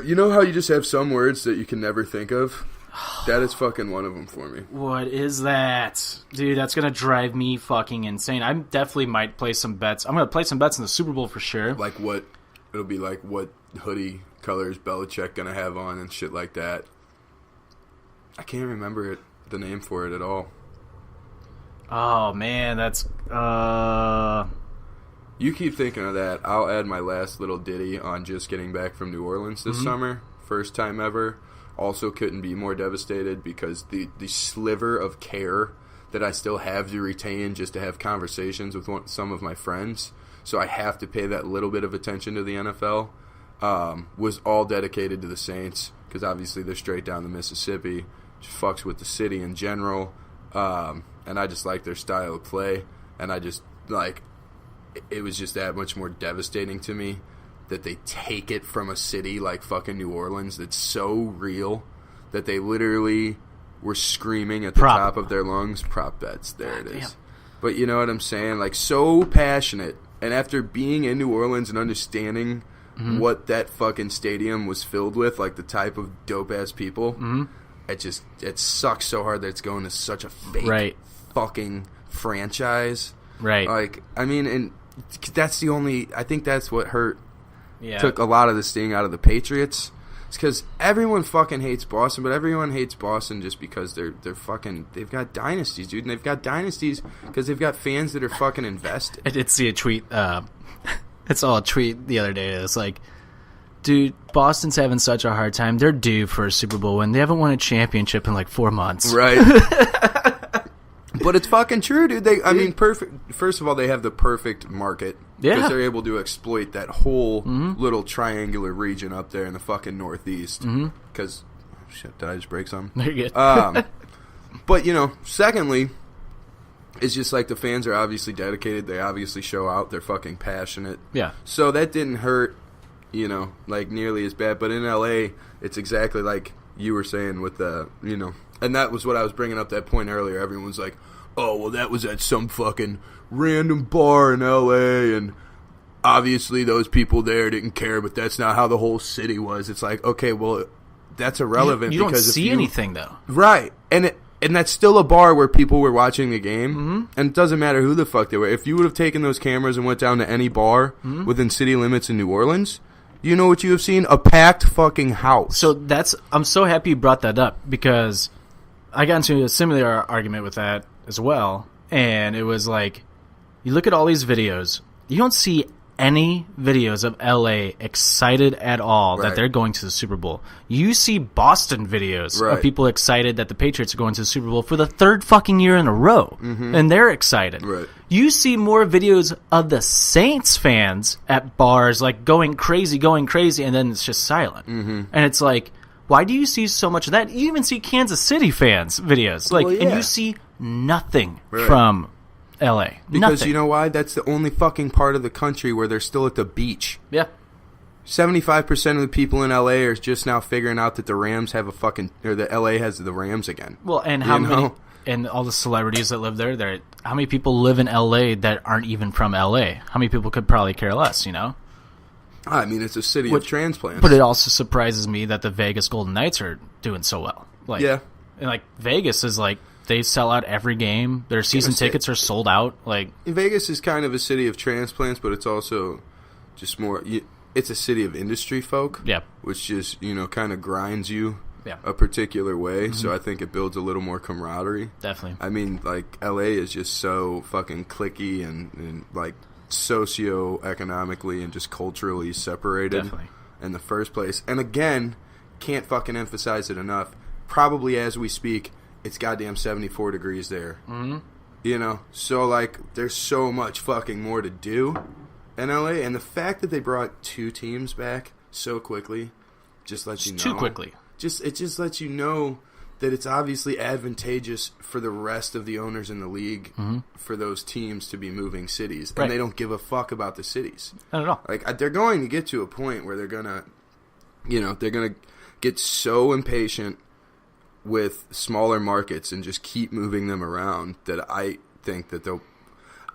You know how you just have some words that you can never think of? That is fucking one of them for me. What is that? Dude, that's going to drive me fucking insane. I definitely might play some bets. I'm going to play some bets in the Super Bowl for sure. Like what? It'll be like what hoodie colors Belichick going to have on and shit like that. I can't remember the name for it at all. Oh, man, that's... You keep thinking of that. I'll add my last little ditty on just getting back from New Orleans this summer. First time ever. Also couldn't be more devastated because the sliver of care that I still have to retain just to have conversations with some of my friends, so I have to pay that little bit of attention to the NFL, was all dedicated to the Saints because obviously they're straight down the Mississippi, just fucks with the city in general, and I just like their style of play, and I just like it was just that much more devastating to me that they take it from a city like fucking New Orleans that's so real that they literally were screaming at the top of their lungs. Prop bets, there it is. Damn. But you know what I'm saying? Like, so passionate. And after being in New Orleans and understanding what that fucking stadium was filled with, like the type of dope-ass people, it sucks so hard that it's going to such a fake fucking franchise. Right. Like, I mean, and that's the only... I think that's what hurt... Yeah. Took a lot of the sting out of the Patriots. It's because everyone fucking hates Boston, but everyone hates Boston just because they've got dynasties, dude, and they've got dynasties because they've got fans that are fucking invested. I did see a tweet. It's all a tweet the other day. It's like, dude, Boston's having such a hard time. They're due for a Super Bowl win. They haven't won a championship in like 4 months. Right. But it's fucking true, dude. I mean, perfect. First of all, they have the perfect market. Yeah. Because they're able to exploit that whole little triangular region up there in the fucking Northeast. Because, shit, did I just break something? You're good. But, you know, secondly, it's just like the fans are obviously dedicated. They obviously show out. They're fucking passionate. Yeah. So that didn't hurt, you know, like nearly as bad. But in L.A., it's exactly like you were saying with the, you know, and that was what I was bringing up that point earlier. Everyone's like, oh, well, that was at some fucking random bar in L.A., and obviously those people there didn't care, but that's not how the whole city was. It's like, okay, well, that's irrelevant. You don't because see anything, though. Right. And that's still a bar where people were watching the game, and it doesn't matter who the fuck they were. If you would have taken those cameras and went down to any bar within city limits in New Orleans, you know what you have seen? A packed fucking house. So I'm so happy you brought that up, because I got into a similar argument with that as well, and it was like, you look at all these videos, you don't see any videos of LA excited at all that they're going to the Super Bowl. You see Boston videos of people excited that the Patriots are going to the Super Bowl for the third fucking year in a row, and they're excited. Right. You see more videos of the Saints fans at bars, like going crazy, and then it's just silent. And it's like, why do you see so much of that? You even see Kansas City fans videos, and you see nothing from LA. Because nothing. You know why? That's the only fucking part of the country where they're still at the beach. Yeah. 75% of the people in LA are just now figuring out that the Rams have that LA has the Rams again. Well, and how many, and all the celebrities that live there, how many people live in LA that aren't even from LA? How many people could probably care less, you know? I mean, it's a city of transplants. But it also surprises me that the Vegas Golden Knights are doing so well. And Vegas is like, they sell out every game. Their season tickets are sold out. Vegas is kind of a city of transplants, but it's also just more. It's a city of industry folk. Yeah. Which just kind of grinds you a particular way. So I think it builds a little more camaraderie. Definitely. I mean, LA is just so fucking cliquey and socioeconomically and just culturally separated. Definitely. In the first place. And again, can't fucking emphasize it enough. Probably as we speak, it's goddamn 74 degrees there. So there's so much fucking more to do in LA, and the fact that they brought two teams back so quickly just lets you know. Too quickly. It just lets you know that it's obviously advantageous for the rest of the owners in the league for those teams to be moving cities, and they don't give a fuck about the cities. Not at all. They're going to get to a point where they're gonna get so impatient with smaller markets and just keep moving them around that I think that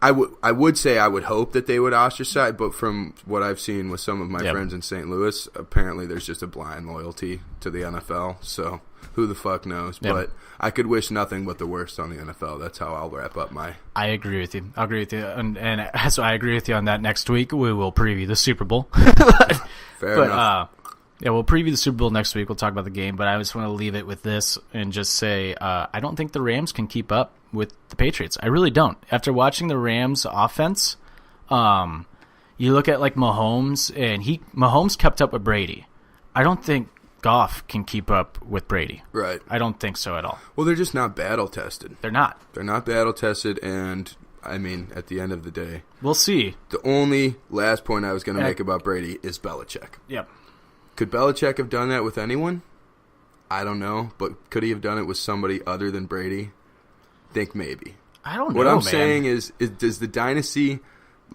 I would hope that they would ostracize, but from what I've seen with some of my friends in St. Louis, apparently there's just a blind loyalty to the NFL, so who the fuck knows. But I could wish nothing but the worst on the NFL. That's how I'll wrap up my... I agree with you. And as I agree with you on that, next week we will preview the Super Bowl. Fair enough. Yeah, we'll preview the Super Bowl next week. We'll talk about the game, but I just want to leave it with this and just say I don't think the Rams can keep up with the Patriots. I really don't. After watching the Rams offense, you look at Mahomes, and Mahomes kept up with Brady. I don't think Goff can keep up with Brady. Right. I don't think so at all. Well, they're just not battle-tested. They're not. They're not battle-tested, and, I mean, at the end of the day... We'll see. The only last point I was going to make about Brady is Belichick. Yep. Could Belichick have done that with anyone? I don't know, but could he have done it with somebody other than Brady? Think maybe. I don't know, What I'm saying is does the dynasty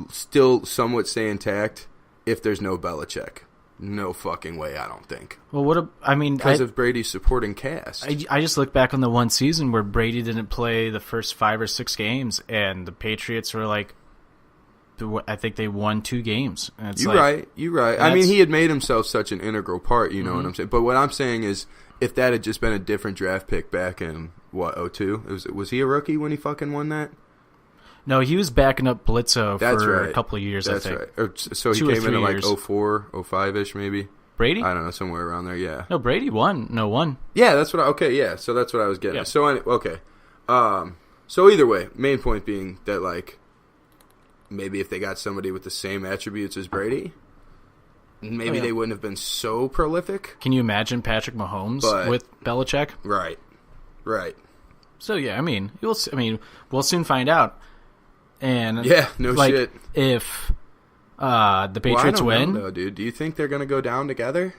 still somewhat stay intact if there's no Belichick? No fucking way, I don't think. Well, because of Brady's supporting cast. I just look back on the one season where Brady didn't play the first 5 or 6 games, and the Patriots were I think they won 2 games. You're right. I mean, he had made himself such an integral part, you know what I'm saying? But what I'm saying is, if that had just been a different draft pick back in, 2002? Was he a rookie when he fucking won that? No, he was backing up Bledsoe for a couple of years, That's I think. Right. So he came in at 04, 05-ish maybe? Brady? I don't know, somewhere around there, yeah. No, Brady won. Yeah, that's what so that's what I was getting at. So, okay. So either way, main point being that, maybe if they got somebody with the same attributes as Brady, maybe they wouldn't have been so prolific. Can you imagine Patrick Mahomes with Belichick? Right. So yeah, we'll soon find out. And shit. If the Patriots win, I don't know, though, dude. Do you think they're going to go down together?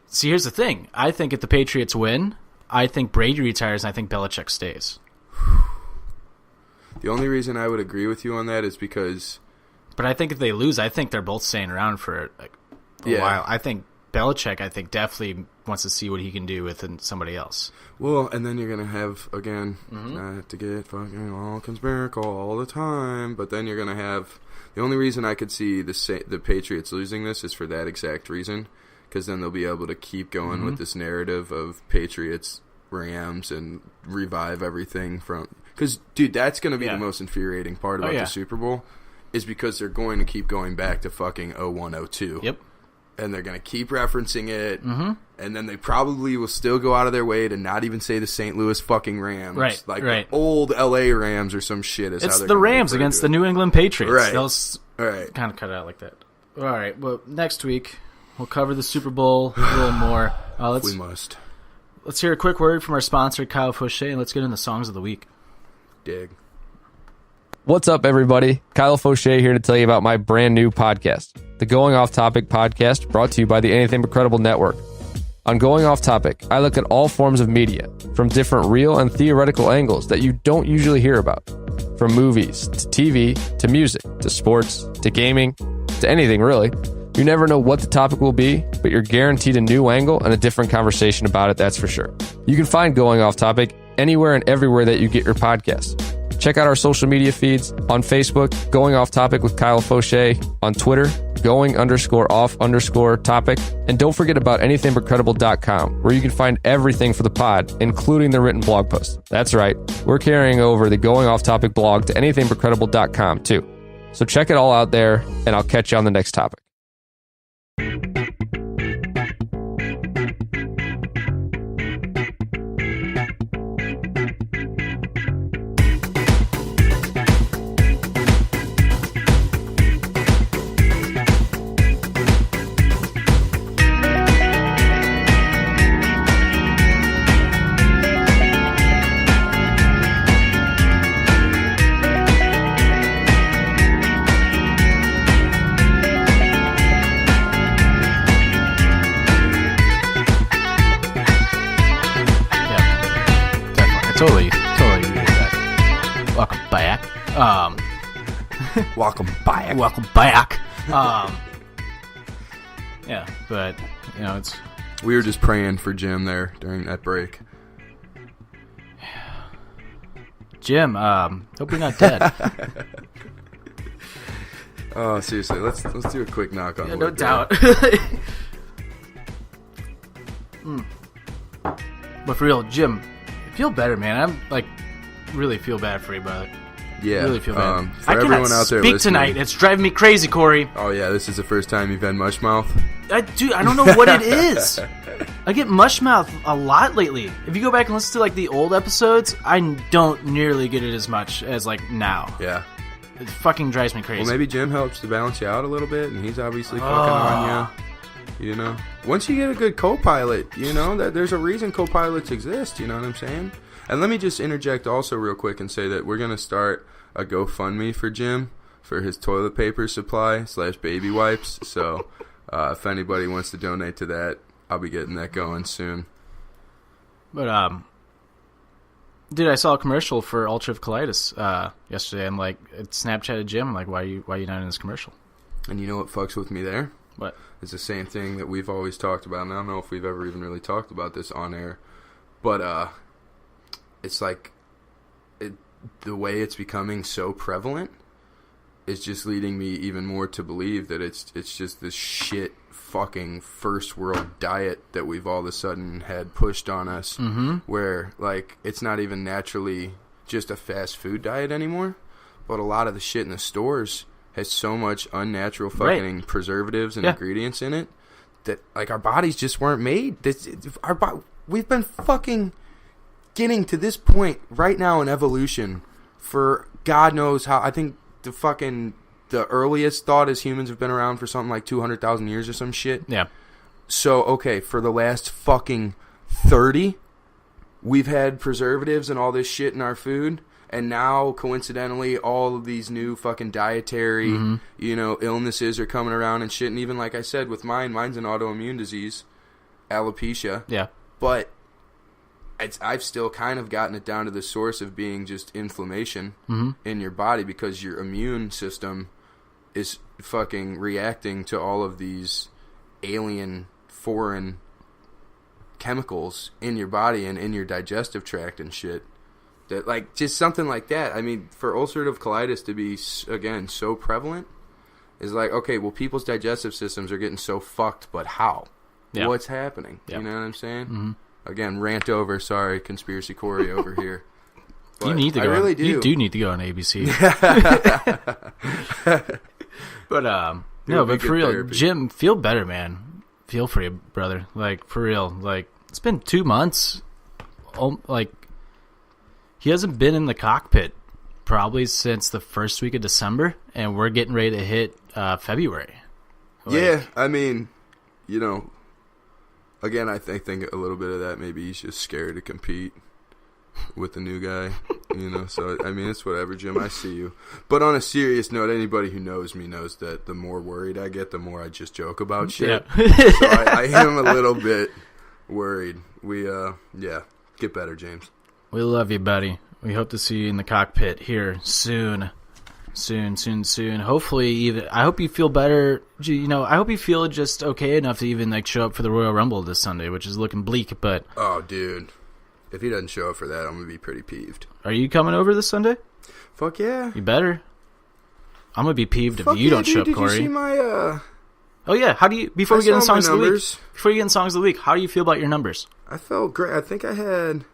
See, here's the thing. I think if the Patriots win, I think Brady retires, and I think Belichick stays. The only reason I would agree with you on that is because... But I think if they lose, I think they're both staying around for a while. I think Belichick, definitely wants to see what he can do with somebody else. Well, and then you're going to have, again, not to get fucking all conspiratorial all the time, but then you're going to have... The only reason I could see the Patriots losing this is for that exact reason, because then they'll be able to keep going with this narrative of Patriots, Rams, and revive everything from... Because, dude, that's going to be the most infuriating part about the Super Bowl, is because they're going to keep going back to fucking 01-02. Yep. And they're going to keep referencing it, and then they probably will still go out of their way to not even say the St. Louis fucking Rams. Right, like right. the old L.A. Rams or some shit. It's the Rams against the New England Patriots. Right. They'll kind of cut it out like that. All right, well, next week we'll cover the Super Bowl a little more. We must. Let's hear a quick word from our sponsor, Kyle Fauché, and let's get into songs of the week. Dig. What's up, everybody? Kyle Fauché here to tell you about my brand new podcast, the Going Off Topic podcast, brought to you by the Anything But Credible Network. On Going Off Topic, I look at all forms of media, from different real and theoretical angles that you don't usually hear about. From movies, to TV, to music, to sports, to gaming, to anything really. You never know what the topic will be, but you're guaranteed a new angle and a different conversation about it, that's for sure. You can find Going Off Topic anywhere and everywhere that you get your podcasts. Check out our social media feeds on Facebook, Going Off Topic with Kyle Fauché, on Twitter, going_off_topic, and don't forget about anythingbutcredible.com, where you can find everything for the pod, including the written blog posts. That's right, we're carrying over the Going Off Topic blog to anythingbutcredible.com too. So check it all out there, and I'll catch you on the next topic. Totally agree with that. Welcome back. Welcome back. Welcome back. Yeah, but it's. We were just praying for Jim there during that break. Jim, hope you're not dead. Oh, seriously, let's do a quick knock on. No doubt. But for real, Jim. Feel better, man. I'm really feel bad for you, brother. Yeah, really feel bad. For I cannot everyone out there speak listening, tonight. It's driving me crazy, Corey. Oh yeah, this is the first time you've had mush mouth. Dude, I don't know what it is. I get mush mouth a lot lately. If you go back and listen to the old episodes, I don't nearly get it as much as now. Yeah, it fucking drives me crazy. Well, maybe Jim helps to balance you out a little bit, and he's obviously fucking on you. Once you get a good co-pilot, that there's a reason co-pilots exist. You know what I'm saying? And let me just interject also real quick and say that we're going to start a GoFundMe for Jim for his toilet paper supply / baby wipes. So if anybody wants to donate to that, I'll be getting that going soon. But, dude, I saw a commercial for ulcerative colitis yesterday, and it Snapchatted Jim, why are you not in this commercial? And you know what fucks with me there? What? It's the same thing that we've always talked about, and I don't know if we've ever even really talked about this on air, but it's the way it's becoming so prevalent is just leading me even more to believe that it's just this shit fucking first world diet that we've all of a sudden had pushed on us, where it's not even naturally just a fast food diet anymore, but a lot of the shit in the stores has so much unnatural fucking preservatives and ingredients in it that our bodies just weren't made. We've been fucking getting to this point right now in evolution for God knows how. I think the earliest thought as humans have been around for something like 200,000 years or some shit. Yeah. So, okay, for the last fucking 30, we've had preservatives and all this shit in our food. And now, coincidentally, all of these new fucking dietary, illnesses are coming around and shit. And even like I said, with mine's an autoimmune disease, alopecia. Yeah. But I've still kind of gotten it down to the source of being just inflammation in your body, because your immune system is fucking reacting to all of these alien, foreign chemicals in your body and in your digestive tract and shit. That just something like that. I mean, for ulcerative colitis to be again so prevalent is okay. Well, people's digestive systems are getting so fucked, but how? what's happening. You know what I'm saying? Mm-hmm. Again, rant over. Sorry, Conspiracy Corey over here. But you need to go. I really do. You do need to go on ABC. But no, but for real, therapy. Jim, feel better, man. Feel for you, brother. Like, for real. Like, it's been 2 months. Like, he hasn't been in the cockpit probably since the first week of December, and we're getting ready to hit February. Like, yeah, I mean, you know, again, I think a little bit of that maybe he's just scared to compete with the new guy, you know. So I mean, it's whatever, Jim. I see you. But on a serious note, anybody who knows me knows that the more worried I get, the more I just joke about shit. Yeah. So I am a little bit worried. We get better, James. We love you, buddy. We hope to see you in the cockpit here soon. Hopefully, even I hope you feel better. You know, I hope you feel just okay enough to even like show up for the Royal Rumble this Sunday, which is looking bleak. But oh, dude, if he doesn't show up for that, I'm gonna be pretty peeved. Are you coming over this Sunday? Fuck yeah! You better. I'm gonna be peeved if you don't show up, Corey. Did you see my? Oh yeah. How do you? Before we get in songs of the week. Before you get in songs of the week, how do you feel about your numbers? I felt great. I think I had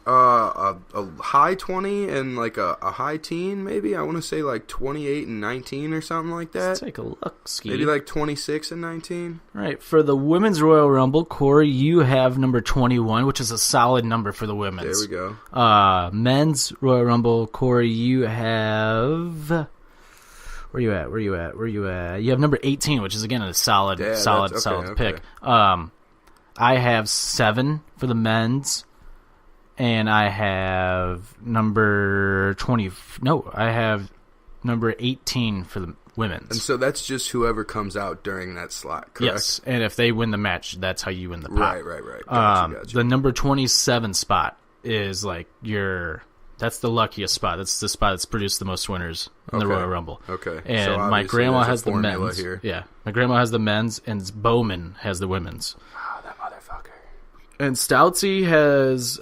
a high 20 and like a high teen, maybe. I want to say like 28 and 19 or something like that. Let's take a look, Ski. Maybe like 26 and 19. Right. For the Women's Royal Rumble, Corey, you have number 21, which is a solid number for the women's. There we go. Men's Royal Rumble, Corey, you have... Where you at? You have number 18, which is, again, a solid pick. I have 7 for the men's. And I have number 20. No, I have number 18 for the women's. And so that's just whoever comes out during that slot, correct? Yes, and if they win the match, that's how you win the pot. Right. Gotcha. The number 27 spot is like that's the luckiest spot. That's the spot that's produced the most winners in the Royal Rumble. Okay. And so my grandma has the men's. Here. Yeah, my grandma has the men's, and Bowman has the women's. And Stoutsy has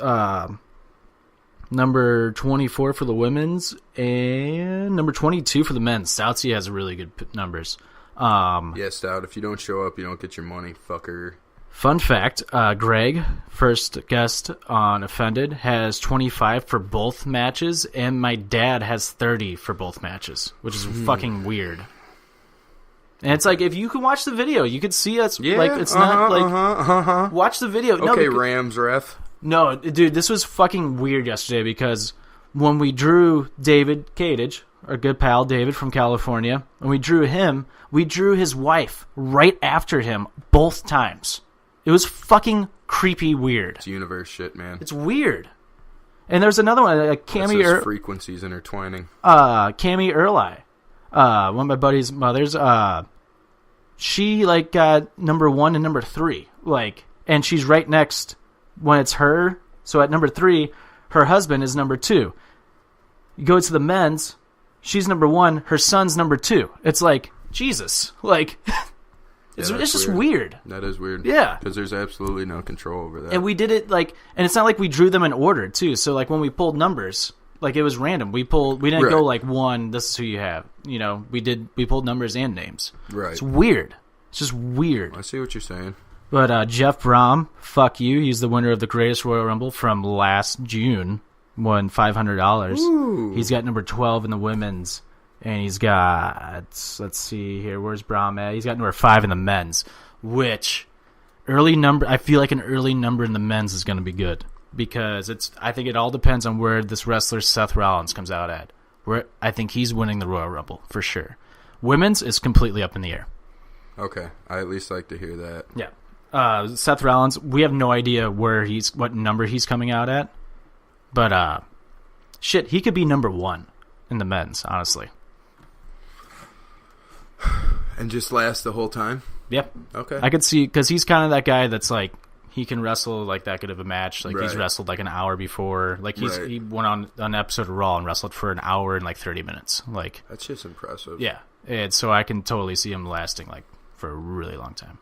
number 24 for the women's and number 22 for the men's. Stoutsy has really good numbers. Yeah, Stout, if you don't show up, you don't get your money, fucker. Fun fact, Greg, first guest on Offended, has 25 for both matches, and my dad has 30 for both matches, which is fucking weird. And it's like, if you can watch the video, you could see us. Yeah, like, it's not like, watch the video. Okay, no, Rams ref. No, dude, this was fucking weird yesterday because when we drew David Kadich, our good pal David from California, and we drew his wife right after him both times. It was fucking creepy weird. It's universe shit, man. It's weird. And there's another one, Cammy frequencies intertwining. Cammy Early. One of my buddy's mothers, she like got number 1 and number 3, like, and she's right next when it's her. So at number 3, her husband is number 2. You go to the men's, she's number 1, her son's number 2. It's like, Jesus, like, it's just weird. That is weird. Yeah, because there's absolutely no control over that. And we did it like, and it's not like we drew them in order too. So like when we pulled numbers. Like, it was random. We didn't go like 1, this is who you have. You know, we pulled numbers and names. Right. It's weird. It's just weird. I see what you're saying. But Jeff Brom, fuck you. He's the winner of the Greatest Royal Rumble from last June. Won $500. Ooh. He's got number 12 in the women's. And he's got, let's see here, where's Brom at? He's got number 5 in the men's. Which, I feel like an early number in the men's is going to be good. Because I think it all depends on where this wrestler Seth Rollins comes out at. Where I think he's winning the Royal Rumble for sure. Women's is completely up in the air. Okay, I at least like to hear that. Yeah, Seth Rollins. We have no idea what number he's coming out at, but shit, he could be number 1 in the men's. Honestly, and just last the whole time. Yep. Okay, I could see because he's kind of that guy that's like. He can wrestle like that good of a match. Like he's right. wrestled like an hour before. Like he went on an episode of Raw and wrestled for an hour and like 30 minutes. Like that's just impressive. Yeah, and so I can totally see him lasting like for a really long time.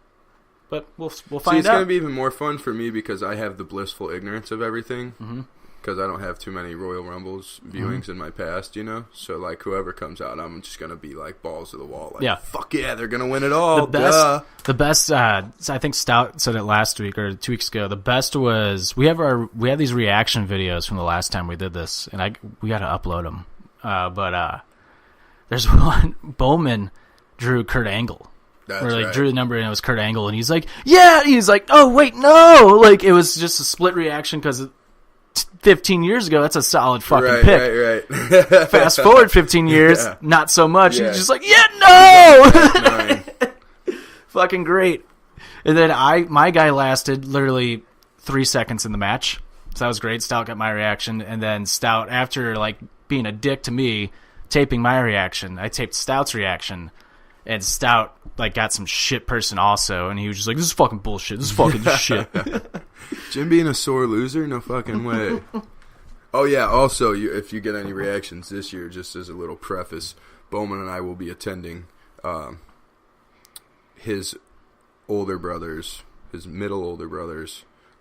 But we'll find out. It's gonna be even more fun for me because I have the blissful ignorance of everything. because I don't have too many Royal Rumbles viewings in my past, you know? So, like, whoever comes out, I'm just going to be, like, balls to the wall. Like, fuck yeah, they're going to win it all. The best, I think Stout said it last week or 2 weeks ago. The best was, we have these reaction videos from the last time we did this, and we got to upload them. But there's one, Bowman drew Kurt Angle. Drew the number and it was Kurt Angle, and he's like, yeah! And he's like, oh, wait, no! Like, it was just a split reaction because 15 years ago, that's a solid fucking pick. Right. Fast forward 15 years, not so much. He's just like, yeah, no! Fucking great. And then my guy lasted literally 3 seconds in the match. So that was great. Stout got my reaction. And then Stout, after like being a dick to me, taping my reaction, I taped Stout's reaction. And Stout like got some shit person also, and he was just like, "This is fucking bullshit. This is fucking shit." Jim being a sore loser? No fucking way. Oh yeah. Also, if you get any reactions this year, just as a little preface, Bowman and I will be attending his middle older brother's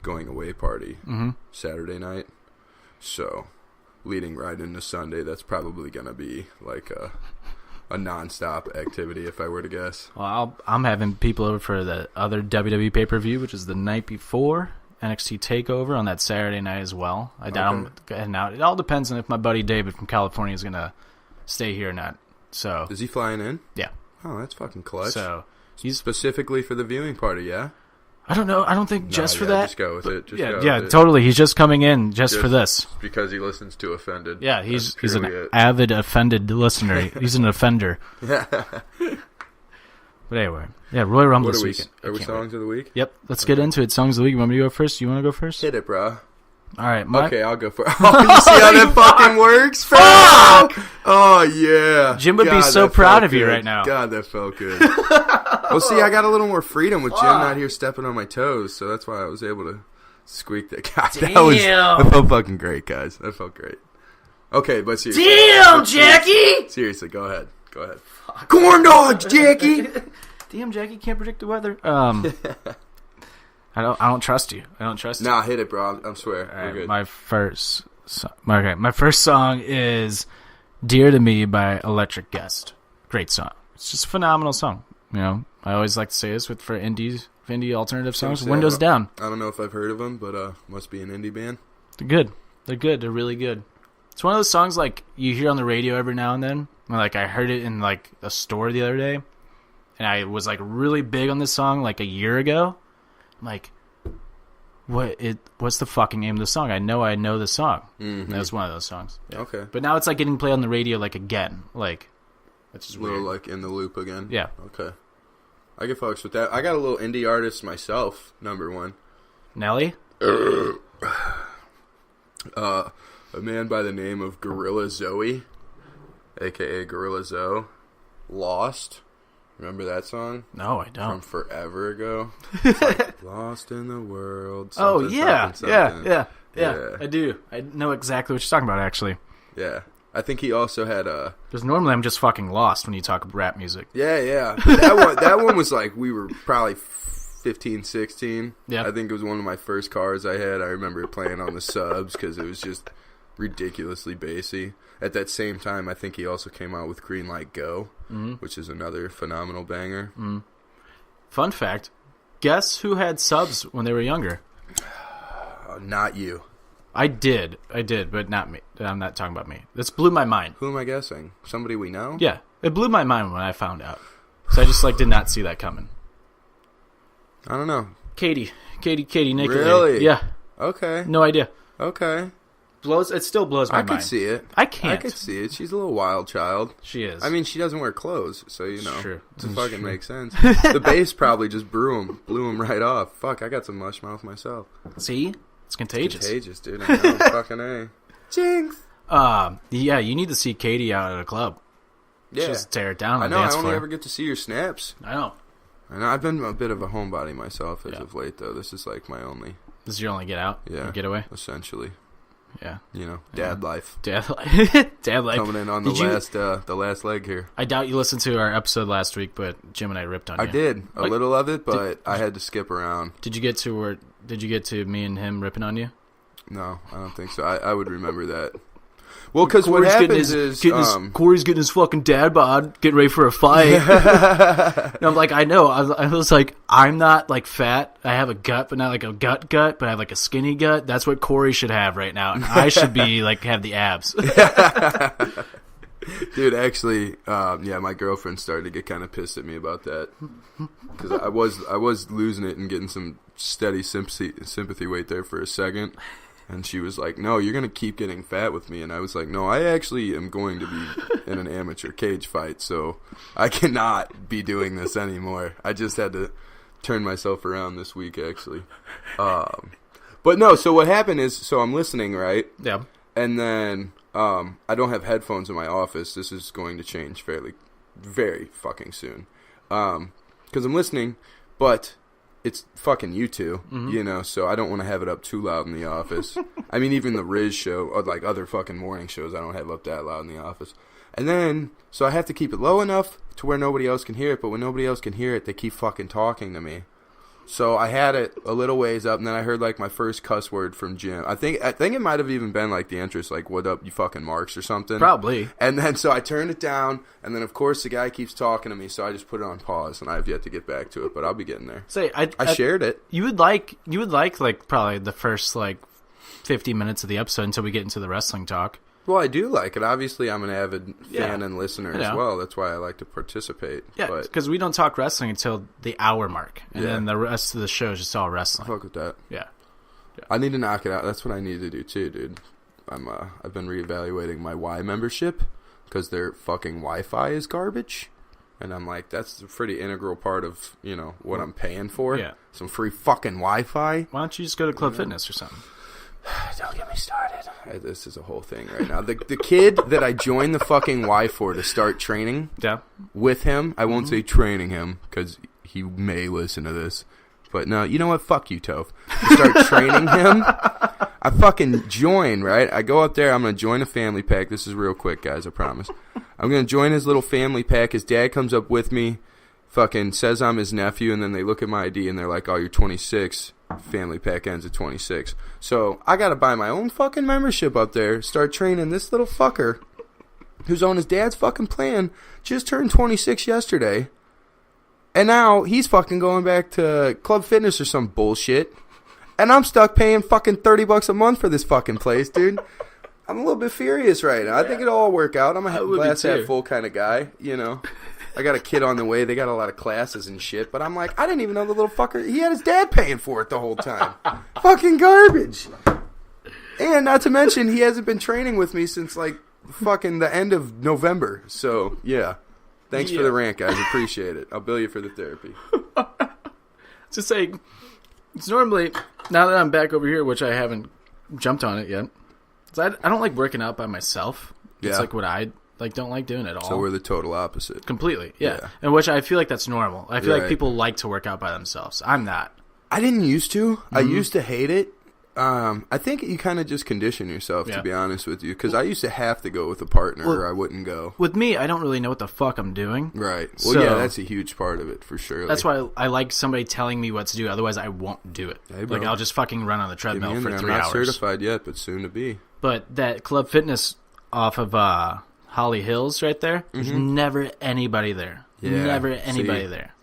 going away party Saturday night. So, leading right into Sunday, that's probably gonna be like a non-stop activity, if I were to guess. Well, I'm having people over for the other WWE pay-per-view, which is the night before NXT TakeOver on that Saturday night as well. I doubt I'm heading out. It all depends on if my buddy David from California is going to stay here or not. So, is he flying in? Yeah. Oh, that's fucking clutch. So he's specifically for the viewing party, yeah? I don't know. I don't think just for that. Just go with it. Totally. He's just coming in just for this. Because he listens to Offended. Yeah, he's an avid Offended listener. He's an offender. But anyway, Royal Rumble this weekend. Are we songs of the week? Yep. Let's get into it. Songs of the week. You want me to go first? You want to go first? Hit it, bro. All right. Okay, I'll go first. Oh, you see how that fucking works? Fuck! Oh, yeah. Jim would be so proud of you right now. God, that felt good. Well, see, I got a little more freedom with Jim not here stepping on my toes, so that's why I was able to squeak that. God, that felt fucking great, guys. That felt great. Okay, but seriously. Damn, Jackie! Seriously, go ahead. Corn dogs, Jackie! Damn, Jackie can't predict the weather. I don't trust you. Nah, hit it, bro. I swear. Right, we're good. My first song is "Dear to Me" by Electric Guest. Great song. It's just a phenomenal song. You know, I always like to say this for indie alternative songs. Windows Down. I don't know if I've heard of them, but must be an indie band. They're good. They're really good. It's one of those songs like you hear on the radio every now and then. Like I heard it in like a store the other day, and I was like really big on this song like a year ago. I'm like, what's the fucking name of the song? I know the song. Mm-hmm. That was one of those songs. Yeah. Okay. But now it's like getting played on the radio like again. Like, it's just weird. Like in the loop again. Yeah. Okay. I get fucks with that. I got a little indie artist myself, number one. Nelly? A man by the name of Gorilla Zoe, a.k.a. Gorilla Zoe. Lost. Remember that song? No, I don't. From forever ago. Like, Lost in the World. Oh, yeah. Yeah. I do. I know exactly what you're talking about, actually. Yeah. I think he also had because normally I'm just fucking lost when you talk rap music. Yeah. That one was like, we were probably 15, 16. Yeah. I think it was one of my first cars I had. I remember playing on the subs because it was just ridiculously bassy. At that same time, I think he also came out with Green Light Go, which is another phenomenal banger. Mm. Fun fact, guess who had subs when they were younger? Not you. I did, but not me. I'm not talking about me. This blew my mind. Who am I guessing? Somebody we know? Yeah, it blew my mind when I found out. So I just did not see that coming. I don't know. Katie, Naked Really? Lady. Yeah. Okay. No idea. Okay. It still blows my mind. I could see it. I can't. I could see it. She's a little wild child. She is. I mean, she doesn't wear clothes, so you know. True. It fucking makes sense. The bass probably just blew him right off. Fuck, I got some mush mouth myself. See? It's contagious. It's contagious, dude. I know. Fucking A. Jinx. Yeah, you need to see Katie out at a club. Yeah. Just tear it down. I know. I only ever get to see your snaps. I know. I've been a bit of a homebody myself as of late, though. This is like my only. This is your only get out? Yeah. Getaway? Essentially. Yeah. You know, dad life. Dad life. Coming in on the last leg here. I doubt you listened to our episode last week, but Jim and I ripped on you. I did. A little of it, but I had to skip around. Did you get to me and him ripping on you? No, I don't think so. I would remember that. Well, because what happens is... Corey's getting his fucking dad bod, getting ready for a fight. And I'm like, I know. I was like, I'm not, like, fat. I have a gut, but not, like, a gut, but I have, like, a skinny gut. That's what Corey should have right now. And I should be, like, have the abs. Dude, actually, my girlfriend started to get kind of pissed at me about that. Because I was losing it and getting some steady sympathy weight there for a second. And she was like, no, you're going to keep getting fat with me. And I was like, no, I actually am going to be in an amateur cage fight, so I cannot be doing this anymore. I just had to turn myself around this week, actually. But no, so what happened is, so I'm listening, right? Yeah. And then I don't have headphones in my office. This is going to change very fucking soon. Because I'm listening, but... it's fucking you two, so I don't want to have it up too loud in the office. I mean, even the Riz show, or like other fucking morning shows, I don't have up that loud in the office. And then, so I have to keep it low enough to where nobody else can hear it, but when nobody else can hear it, they keep fucking talking to me. So I had it a little ways up, and then I heard like my first cuss word from Jim. I think it might have even been like the entrance, like "What up, you fucking marks" or something. Probably. And then so I turned it down, and then of course the guy keeps talking to me, so I just put it on pause, and I have yet to get back to it, but I'll be getting there. Say I shared it. You would like like probably the first like 50 minutes of the episode until we get into the wrestling talk. Well, I do like it. Obviously, I'm an avid fan and listener as well. That's why I like to participate. Yeah, because we don't talk wrestling until the hour mark, and then the rest of the show is just all wrestling. Fuck with that. Yeah. I need to knock it out. That's what I need to do too, dude. I've been reevaluating my Y membership because their fucking Wi-Fi is garbage, and I'm like, that's a pretty integral part of what I'm paying for. Yeah. Some free fucking Wi-Fi. Why don't you just go to Club Fitness or something? Don't get me started. This is a whole thing right now. The kid that I joined the fucking Y for to start training with him, I won't say training him because he may listen to this. But no, you know what? Fuck you, Toph. To start training him, I fucking join, right? I go up there. I'm going to join a family pack. This is real quick, guys. I promise. I'm going to join his little family pack. His dad comes up with me, fucking says I'm his nephew, and then they look at my ID and they're like, oh, you're 26. Family pack ends at 26. So I gotta buy my own fucking membership up there, start training this little fucker who's on his dad's fucking plan, just turned 26 yesterday, and now he's fucking going back to Club Fitness or some bullshit, and I'm stuck paying fucking $30 a month for this fucking place, dude. I'm a little bit furious right now. I think it'll all work out. I'm a glass half full kind of guy, I got a kid on the way. They got a lot of classes and shit. But I'm like, I didn't even know the little fucker. He had his dad paying for it the whole time. Fucking garbage. And not to mention, he hasn't been training with me since like fucking the end of November. So, yeah. Thanks for the rant, guys. Appreciate it. I'll bill you for the therapy. Just saying, it's normally, now that I'm back over here, which I haven't jumped on it yet, I don't like working out by myself. It's like what I... don't like doing it all. So we're the total opposite. Completely, yeah. And which I feel like that's normal. I feel like people like to work out by themselves. I'm not. I didn't used to. Mm-hmm. I used to hate it. I think you kind of just condition yourself, to be honest with you. Because I used to have to go with a partner or I wouldn't go. With me, I don't really know what the fuck I'm doing. Right. Well, so, that's a huge part of it, for sure. That's why I like somebody telling me what to do. Otherwise, I won't do it. Hey, I'll just fucking run on the treadmill for 3 hours. I'm not certified yet, but soon to be. But that Club Fitness off of... Holly Hills right there. There's never anybody there. Yeah, never anybody there.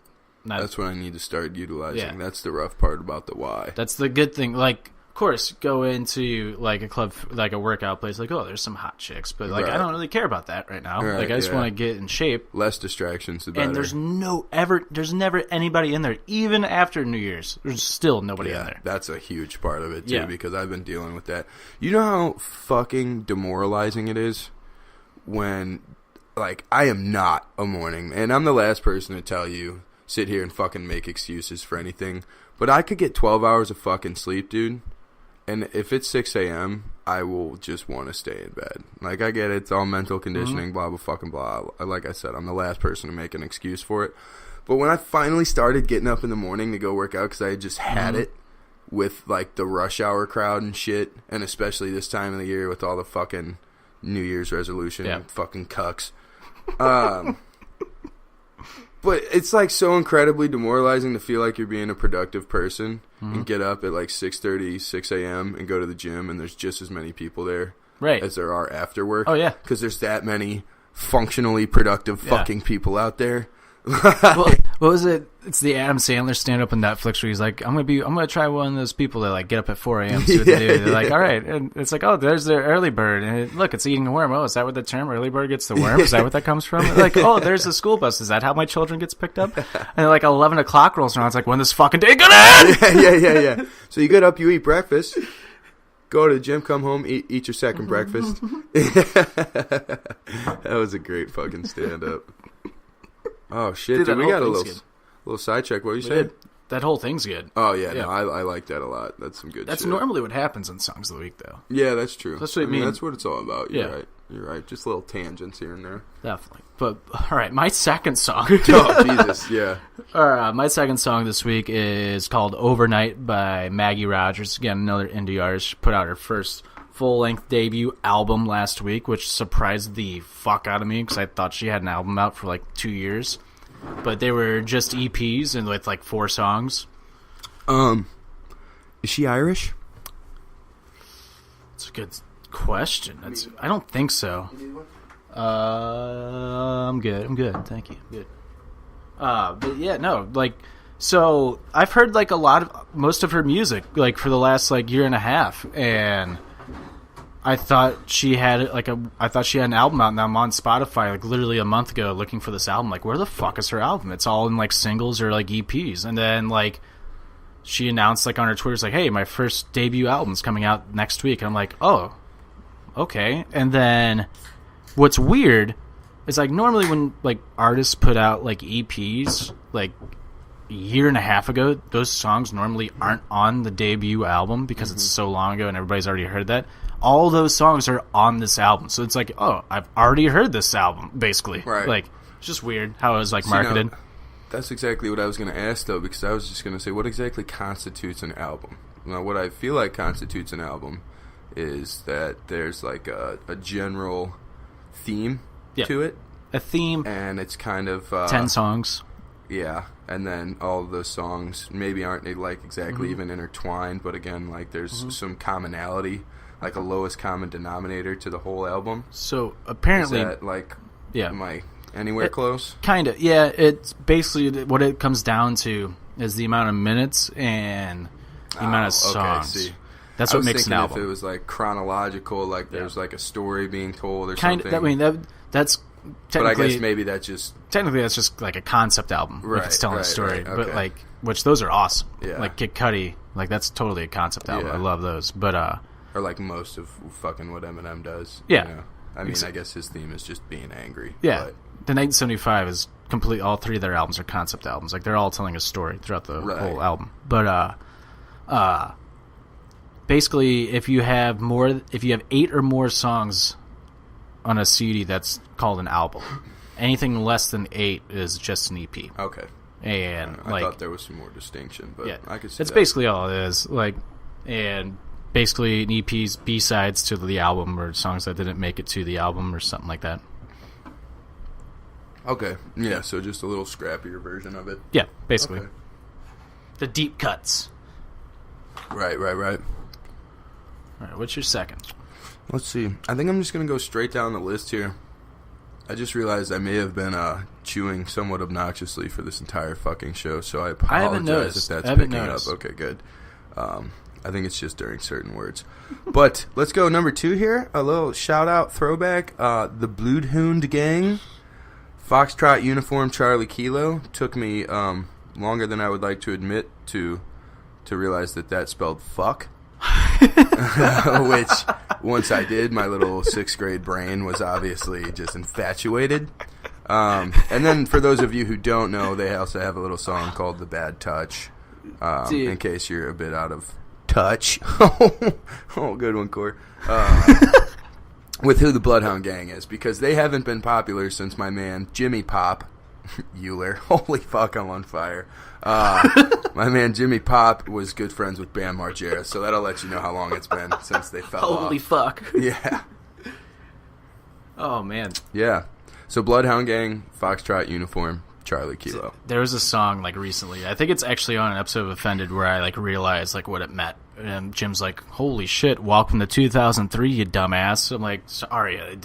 That's what I need to start utilizing. Yeah. That's the rough part about the why. That's the good thing. Like, of course, go into like a club, like a workout place. Like, oh, there's some hot chicks, but like I don't really care about that right now. Right, like, I just want to get in shape. Less distractions, the better. And there's never anybody in there, even after New Year's. There's still nobody in there. That's a huge part of it too, because I've been dealing with that. You know how fucking demoralizing it is when, like, I am not a morning man. I'm the last person to tell you, sit here and fucking make excuses for anything. But I could get 12 hours of fucking sleep, dude. And if it's 6 a.m., I will just want to stay in bed. Like, I get it. It's all mental conditioning, blah, blah, fucking blah. Like I said, I'm the last person to make an excuse for it. But when I finally started getting up in the morning to go work out, because I had just had it with, like, the rush hour crowd and shit, and especially this time of the year with all the fucking New Year's resolution fucking cucks. But it's like so incredibly demoralizing to feel like you're being a productive person and get up at like 6:30, 6 a.m. and go to the gym and there's just as many people there as there are after work. Oh, yeah. Because there's that many functionally productive fucking people out there. Well, what was it? It's the Adam Sandler stand-up on Netflix where he's like, I'm gonna try one of those people that like get up at 4 a.m. See what they do. They're like, all right, and it's like, oh, there's their early bird, and look, it's eating a worm. Oh, is that what the term early bird gets the worm? Is that what that comes from? Like, oh, there's the school bus. Is that how my children gets picked up? And like 11 o'clock rolls around. It's like, when this fucking day gonna end? Yeah. So you get up, you eat breakfast. Go to the gym, come home, eat your second breakfast. That was a great fucking stand-up. Oh, shit, dude, we got a little sidetrack. What were you saying? That whole thing's good. Oh, yeah. No, I like that a lot. That's some good shit. That's normally what happens in Songs of the Week, though. Yeah, that's true. That's what I mean. That's what it's all about. You're right. Just little tangents here and there. Definitely. But, all right, my second song. Oh, Jesus, yeah. All right, my second song this week is called Overnight by Maggie Rogers. Again, another indie artist. She put out her first full-length debut album last week, which surprised the fuck out of me because I thought she had an album out for like 2 years. But they were just EPs and with like 4 songs. Is she Irish? That's a good question. I don't think so. I'm good. Thank you. Good. But yeah, no, like, so I've heard like most of her music like for the last like year and a half, and I thought she had an album out, and I'm on Spotify like literally a month ago looking for this album. Like, where the fuck is her album? It's all in like singles or like EPs, and then like she announced like on her Twitter, like, hey, my first debut album's coming out next week, and I'm like, oh, okay. And then what's weird is like normally when like artists put out like EPs like a year and a half ago, those songs normally aren't on the debut album because it's so long ago and everybody's already heard that. All those songs are on this album, so it's like, oh, I've already heard this album, basically. Right. Like, it's just weird how it was like marketed. That's exactly what I was going to ask, though, because I was just going to say, what exactly constitutes an album? Now, what I feel like constitutes an album is that there's like a general theme to it. A theme. And it's kind of 10 songs. Yeah, and then all of those songs maybe aren't like exactly even intertwined, but again, like there's some commonality, like a lowest common denominator to the whole album. So apparently, is that like, am I anywhere close? Kind of, yeah. It's basically what it comes down to is the amount of minutes and the amount of songs. Okay, see. That's what makes an album. If it was like chronological, like there's like a story being told or something. I mean, that's but I guess maybe that's just like a concept album if it's telling a story. Right, okay. But like, which those are awesome. Yeah. Like Kid Cudi, like that's totally a concept album. I love those. But or like most of fucking what Eminem does. Yeah. You know? I mean, I guess his theme is just being angry. Yeah. But the 1975 is complete. All 3 of their albums are concept albums. Like they're all telling a story throughout the whole album. But basically, if you have 8 or more songs on a CD, that's called an album. Anything less than 8 is just an EP. Okay. And I thought there was some more distinction, but I could see it's basically all it is. Like, and basically an EP's B-sides to the album or songs that didn't make it to the album or something like that. Okay. Yeah, so just a little scrappier version of it. Yeah, basically. Okay. The deep cuts. Right. All right, what's your second? Let's see. I think I'm just going to go straight down the list here. I just realized I may have been chewing somewhat obnoxiously for this entire fucking show, so I apologize if that's picking up. Okay, good. I think it's just during certain words. But let's go number 2 here. A little shout-out throwback. The Bloodhound Gang. Foxtrot Uniform Charlie Kilo. Took me longer than I would like to admit to realize that spelled fuck. Which, once I did, my little 6th grade brain was obviously just infatuated. And then, for those of you who don't know, they also have a little song called The Bad Touch, in case you're a bit out of touch. Oh, good one, Cor. With who the Bloodhound Gang is, because they haven't been popular since my man Jimmy Pop Euler. Holy fuck, I'm on fire. My man Jimmy Pop was good friends with Bam Margera, so that'll let you know how long it's been since they fell off. Holy fuck. Yeah. Oh, man. Yeah. So Bloodhound Gang, Foxtrot Uniform. Charlie Kilo. There was a song like recently. I think it's actually on an episode of Offended where I like realized like what it meant. And Jim's like, "Holy shit! Welcome to 2003, you dumbass." I'm like, "Sorry, I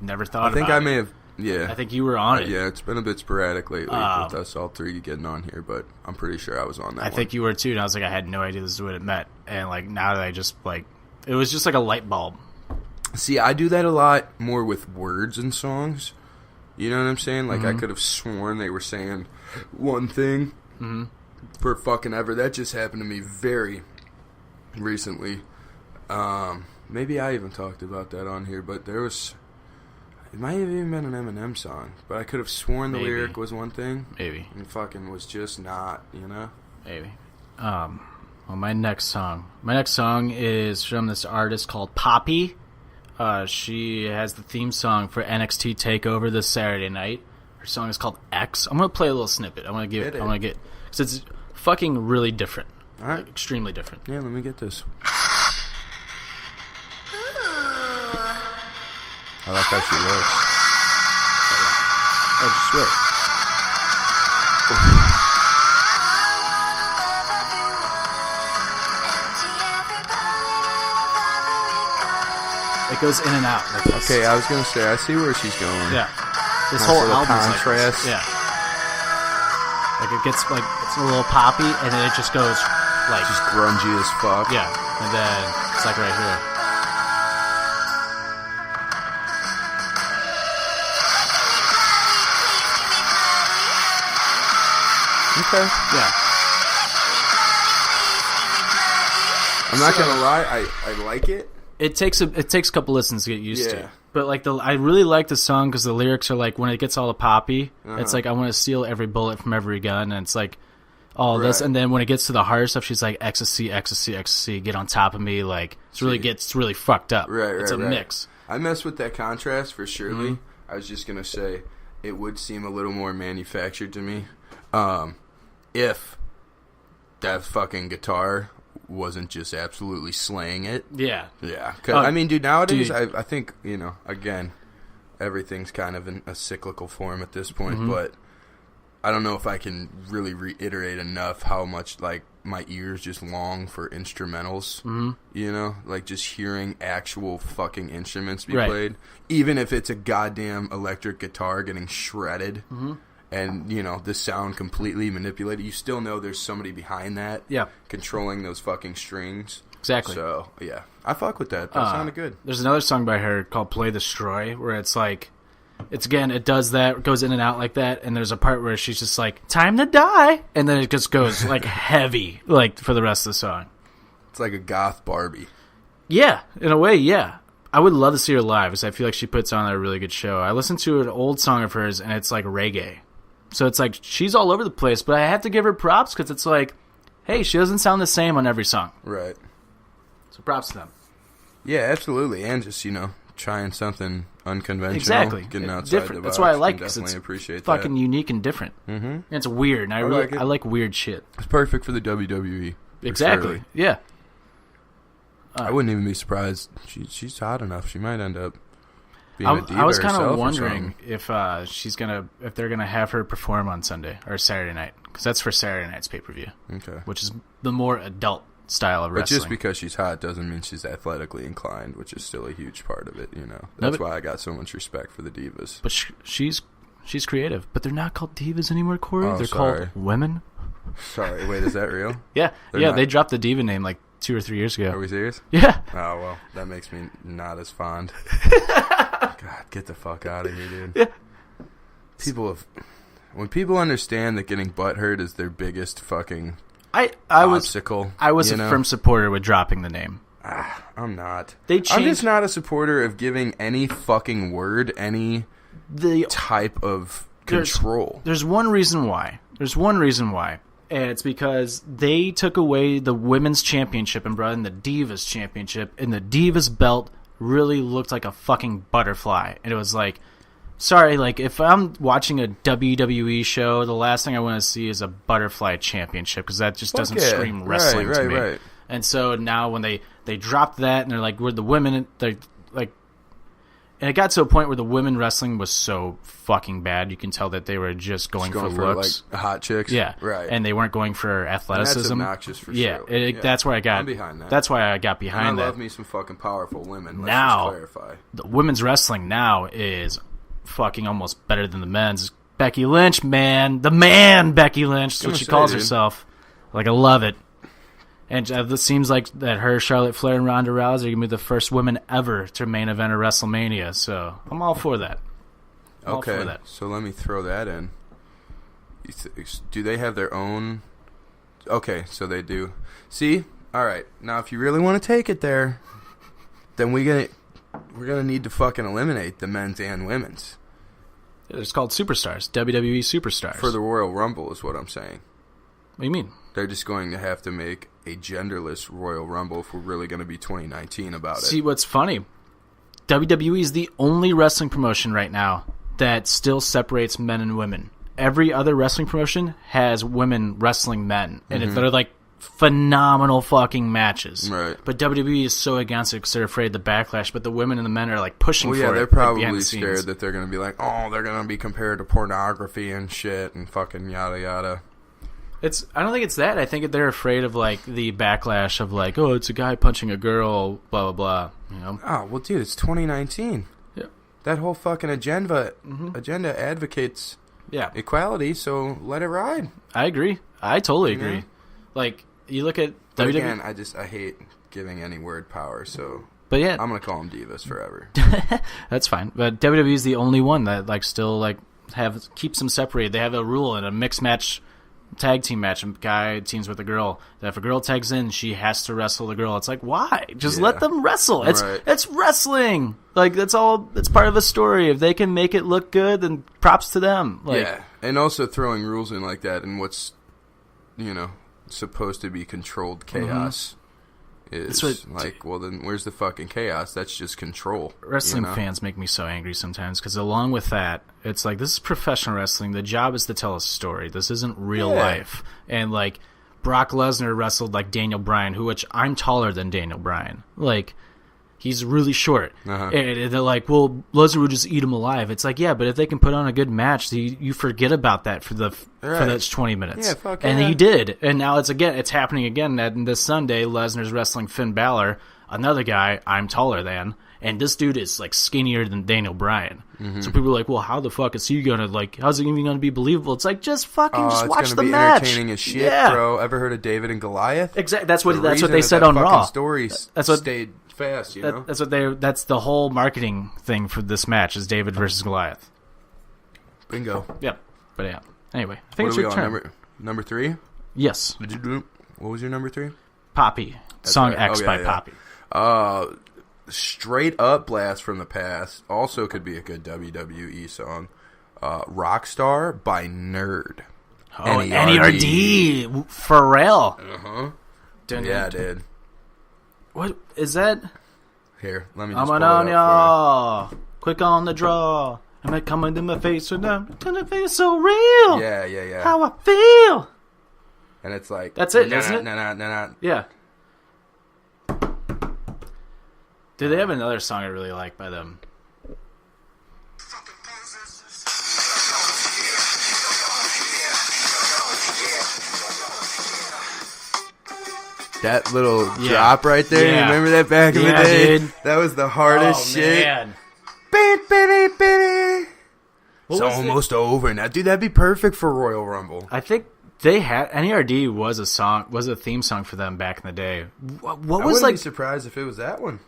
never thought." I think about I may have. Yeah, I think you were on it. Yeah, it's been a bit sporadic lately with us all three getting on here, but I'm pretty sure I was on that. I think you were too. And I was like, I had no idea this is what it meant. And like now that I just like, it was just like a light bulb. See, I do that a lot more with words and songs. You know what I'm saying? Like, I could have sworn they were saying one thing for fucking ever. That just happened to me very recently. Maybe I even talked about that on here, but there was... It might have even been an Eminem song, but I could have sworn the lyric was one thing. Maybe. And fucking was just not, you know? Maybe. Well, my next song is from this artist called Poppy. She has the theme song for NXT TakeOver this Saturday night. Her song is called X. I'm gonna play a little snippet. I want to get because it's fucking really different. All right, like, extremely different. Yeah, let me get this. I like how she looks. Oh, just wait. It goes in and out. Like okay, I was gonna say I see where she's going. Yeah, this nice whole album's contrast. Like this. Yeah, like it gets like it's a little poppy, and then it just goes like just grungy as fuck. Yeah, and then it's like right here. Okay. Yeah. I'm not gonna lie, I like it. It takes a couple listens to get used to. But like I really like the song because the lyrics are like when it gets all the poppy, it's like I want to steal every bullet from every gun, and it's like all this, and then when it gets to the harder stuff, she's like ecstasy, ecstasy, ecstasy, get on top of me, like it's really fucked up. Right, it's a mix. I mess with that contrast for surely. I was just gonna say it would seem a little more manufactured to me. If that fucking guitar wasn't just absolutely slaying it. Yeah. Yeah. I mean, dude, nowadays, I think, you know, again, everything's kind of in a cyclical form at this point, but I don't know if I can really reiterate enough how much, like, my ears just long for instrumentals, you know? Like, just hearing actual fucking instruments be played. Even if it's a goddamn electric guitar getting shredded. And, you know, the sound completely manipulated. You still know there's somebody behind that controlling those fucking strings. Exactly. So, yeah. I fuck with that. That sounded good. There's another song by her called Play Destroy where it's like, it does that, it goes in and out like that, and there's a part where she's just like, time to die! And then it just goes, like, heavy, like, for the rest of the song. It's like a goth Barbie. Yeah, in a way, yeah. I would love to see her live because I feel like she puts on a really good show. I listened to an old song of hers, and it's like reggae. So it's like she's all over the place, but I have to give her props because it's like, hey, she doesn't sound the same on every song. Right. So props to them. Yeah, absolutely. And just, you know, trying something unconventional. Exactly. Getting outside different. the box. That's why I like it. Definitely it's appreciate fucking that. unique and different. And it's weird. And I like weird shit. It's perfect for the WWE. Exactly. Surely. Yeah. I wouldn't even be surprised. She's hot enough. She might end up being a diva I was kind of herself wondering if they're gonna have her perform on Sunday or Saturday night because that's for Saturday night's pay-per-view. Okay. Which is the more adult style of wrestling. But just because she's hot doesn't mean she's athletically inclined, which is still a huge part of it. You know, that's why I got so much respect for the divas. But she's creative. But they're not called divas anymore, Corey. They're called women. Sorry, wait, is that real? Yeah, they dropped the diva name like 2 or 3 years ago. Are we serious? Yeah. Oh, well, that makes me not as fond. God, get the fuck out of here, dude. Yeah. When people understand that getting butthurt is their biggest fucking obstacle. I was a firm supporter with dropping the name. I'm not. I'm just not a supporter of giving any fucking word the type of control. There's one reason why. And it's because they took away the women's championship and brought in the Divas championship, and the Divas belt really looked like a fucking butterfly. And it was like, sorry, like if I'm watching a WWE show, the last thing I want to see is a butterfly championship because that just doesn't scream wrestling to me. Right. And so now when they dropped that and they're like, we're the women, they're like, And it got to a point where the women wrestling was so fucking bad. You can tell that they were just going for looks. Like hot chicks. Yeah. Right. And they weren't going for athleticism. And that's obnoxious for sure. Yeah. That's where I got. I'm behind that. That's why I got behind and I that. love me some fucking powerful women. Let's now, just clarify. The women's wrestling now is fucking almost better than the men's. Becky Lynch, man. The man, Becky Lynch. That's what she calls herself. Like, I love it. And it seems like that her, Charlotte Flair, and Ronda Rousey are going to be the first women ever to main event a WrestleMania. So I'm all for that. Okay, so let me throw that in. Do they have their own? Okay, so they do. See? All right. Now, if you really want to take it there, then we're gonna need to fucking eliminate the men's and women's. It's called Superstars, WWE Superstars. For the Royal Rumble is what I'm saying. What do you mean? They're just going to have to make a genderless Royal Rumble if we're really going to be 2019 about it. See, what's funny, WWE is the only wrestling promotion right now that still separates men and women. Every other wrestling promotion has women wrestling men, and they're like phenomenal fucking matches. Right. But WWE is so against it because they're afraid of the backlash, but the women and the men are like pushing for it. Well, yeah, they're like, probably scared that they're going to be like, oh, they're going to be compared to pornography and shit and fucking yada yada. I don't think it's that. I think they're afraid of like the backlash of like, oh, it's a guy punching a girl, blah blah blah. You know? Oh well, dude, it's 2019. Yeah. That whole fucking agenda advocates equality, so let it ride. I agree. I totally agree. Like you look at WWE. Again, I hate giving any word power, so. But yeah, I'm gonna call them divas forever. That's fine. But WWE is the only one that like still like keeps them separated. They have a rule in a mixed match. Tag team match, and guy teams with a girl. That if a girl tags in, she has to wrestle the girl. It's like, why? Just let them wrestle. It's wrestling. Like that's all. It's part of a story. If they can make it look good, then props to them. Like, yeah, and also throwing rules in like that, and what's supposed to be controlled chaos is like, well, then where's the fucking chaos? That's just control. Wrestling fans make me so angry sometimes because along with that, it's like this is professional wrestling. The job is to tell a story. This isn't real life. And like Brock Lesnar wrestled like Daniel Bryan, which I'm taller than Daniel Bryan. Like he's really short. And they're like, well, Lesnar would just eat him alive. It's like, yeah, but if they can put on a good match, you forget about that for the next 20 minutes. Yeah, fuck and he did. And now it's happening again. And this Sunday, Lesnar's wrestling Finn Balor, another guy I'm taller than. And this dude is like skinnier than Daniel Bryan. So people are like, well, how the fuck is he gonna how's it even gonna be believable? It's like just watch the match. It's gonna be entertaining as shit, bro. Ever heard of David and Goliath? Exactly. That's what they said on Raw. Stories stayed fast, That's the whole marketing thing for this match is David versus Goliath. Bingo. Yep. But yeah. Anyway, I think it's your turn. Number 3? Yes. Did you do? What was your number 3? Poppy. Song X by Poppy. Straight up blast from the past. Also could be a good WWE song. Rockstar by Nerd. Oh, NERD. Pharrell. Yeah, dude. What is that? Here, let me just pull it up y'all. Quick on the draw. Am I coming to my face or not? Gonna feel so real. Yeah. How I feel. And it's like that's it, isn't it? Nah. Yeah. Dude, they have another song I really like by them. That little drop right there, you remember that back in the day? Dude. That was the hardest shit. Man. It's almost over now. Dude, that'd be perfect for Royal Rumble. I think they had NERD was a theme song for them back in the day. What was I wouldn't be surprised if it was that one.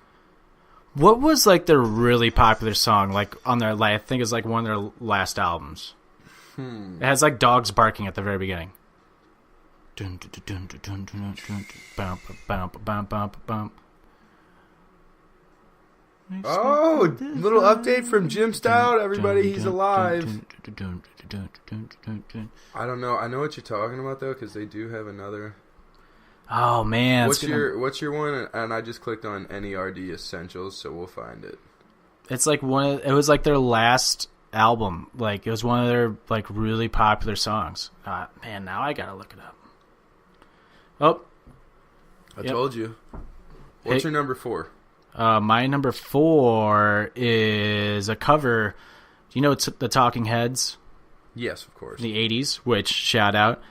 What was like their really popular song like on their I think it's like one of their last albums. It has like dogs barking at the very beginning. Oh, little update from Jim Stout. Everybody, he's alive. I don't know. I know what you're talking about though, because they do have another. Oh man, what's your one? And I just clicked on NERD Essentials, so we'll find it. It's like it was like their last album. Like it was one of their like really popular songs. Man, now I gotta look it up. Oh, I told you. What's your number 4? My number 4 is a cover. Do you know the Talking Heads? Yes, of course. The 80s, which, shout out,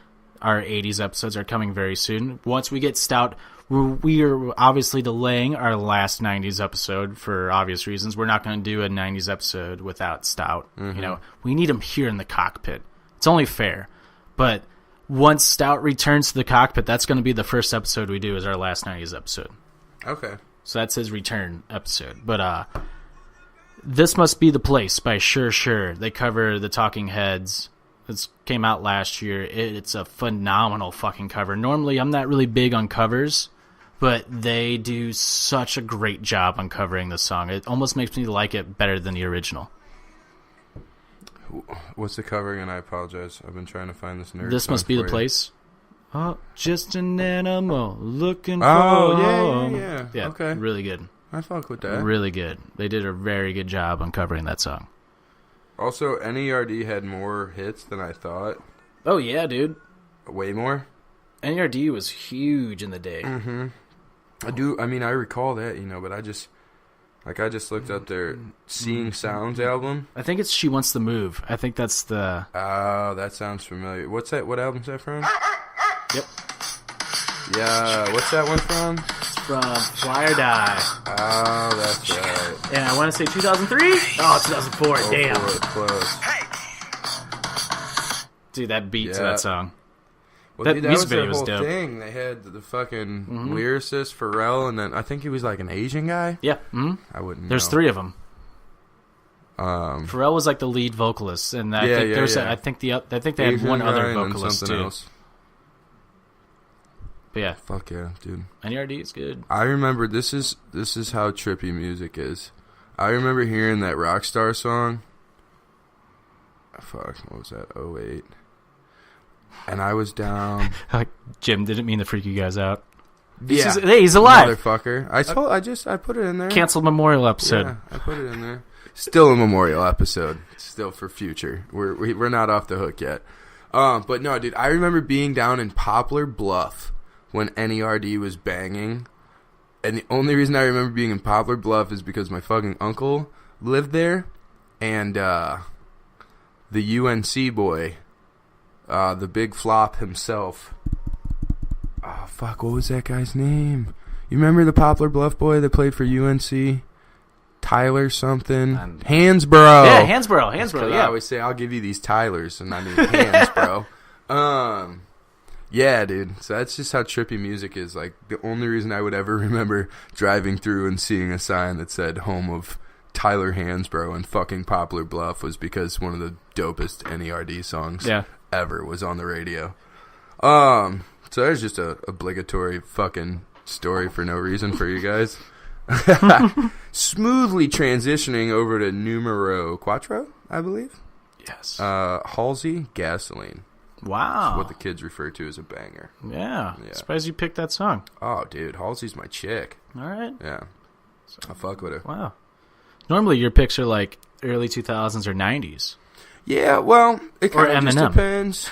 our 80s episodes are coming very soon. Once we get Stout, we are obviously delaying our last 90s episode for obvious reasons. We're not going to do a 90s episode without Stout. Mm-hmm. You know, we need him here in the cockpit. It's only fair. But once Stout returns to the cockpit, that's going to be the first episode we do is our last 90s episode. Okay. So that's his return episode. But This Must Be the Place by Sure. They cover the Talking Heads. It came out last year. It's a phenomenal fucking cover. Normally, I'm not really big on covers, but they do such a great job on covering the song. It almost makes me like it better than the original. What's the cover again? I apologize. I've been trying to find this nerd. This Must Be the Place. Oh, just an animal looking for yeah. Yeah, okay. Really good. I fuck with that. Really good. They did a very good job on covering that song. Also, NERD had more hits than I thought. Oh, yeah, dude. Way more? NERD was huge in the day. Mm-hmm. I recall that, but I just looked up their Seeing Sounds album. I think it's She Wants to Move. I think that's the... Oh, that sounds familiar. What's that? What album's that from? Yep. Yeah, what's that one from? From Fly or Die. Oh, that's right. And I want to say 2003? Oh, 2004. Damn. Close. Dude, that beat to that song. Well, that dude, that music was video their was whole dope. thing. They had the fucking lyricist, Pharrell, and then I think he was like an Asian guy. Yeah. Mm-hmm. I wouldn't know. There's 3 of them. Pharrell was like the lead vocalist, and I think they had Asian one other guy and vocalist something too. Else. But yeah, fuck yeah, dude. NERD is good. I remember this is how trippy music is. I remember hearing that Rockstar song. Fuck, what was that? 08. And I was down. Jim didn't mean to freak you guys out. Yeah, he's alive, motherfucker. I put it in there. Canceled Memorial episode. Yeah, I put it in there. Still a Memorial episode. Still for future. We're not off the hook yet. But no, dude. I remember being down in Poplar Bluff when NERD was banging, and the only reason I remember being in Poplar Bluff is because my fucking uncle lived there, and the UNC boy, the big flop himself. Oh fuck, what was that guy's name? You remember the Poplar Bluff boy that played for UNC? Tyler something. Hansborough. Yeah, Hansborough. Yeah. I always say I'll give you these Tylers, and I mean Hansborough. Yeah, dude. So that's just how trippy music is. Like, the only reason I would ever remember driving through and seeing a sign that said home of Tyler Hansborough and fucking Poplar Bluff was because one of the dopest NERD songs ever was on the radio. So there's just a obligatory fucking story for no reason for you guys. Smoothly transitioning over to numero quattro, I believe. Yes. Halsey, Gasoline. Wow. What the kids refer to as a banger. Yeah. Surprised you picked that song. Oh, dude. Halsey's my chick. All right. Yeah. I fuck with her. Wow. Normally your picks are like early 2000s or 90s. Yeah, well, it kind of just Eminem. depends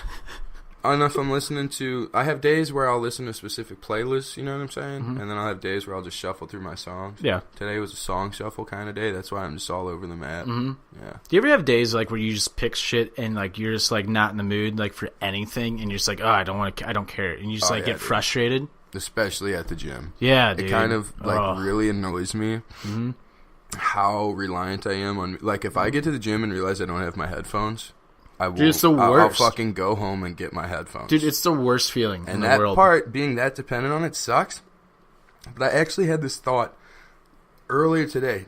on if I'm listening to... I have days where I'll listen to specific playlists, you know what I'm saying? Mm-hmm. And then I'll have days where I'll just shuffle through my songs. Yeah. Today was a song shuffle kind of day. That's why I'm just all over the map. Mm-hmm. Yeah. Do you ever have days like where you just pick shit and like you're just like not in the mood like for anything and you're just like, oh, I don't care, and you just get frustrated? Especially at the gym. Yeah, dude. It kind of really annoys me how reliant I am on... Like, if I get to the gym and realize I don't have my headphones... Dude, it's the worst. I'll fucking go home and get my headphones. Dude, it's the worst feeling in the world. And that part, being that dependent on it, sucks. But I actually had this thought earlier today.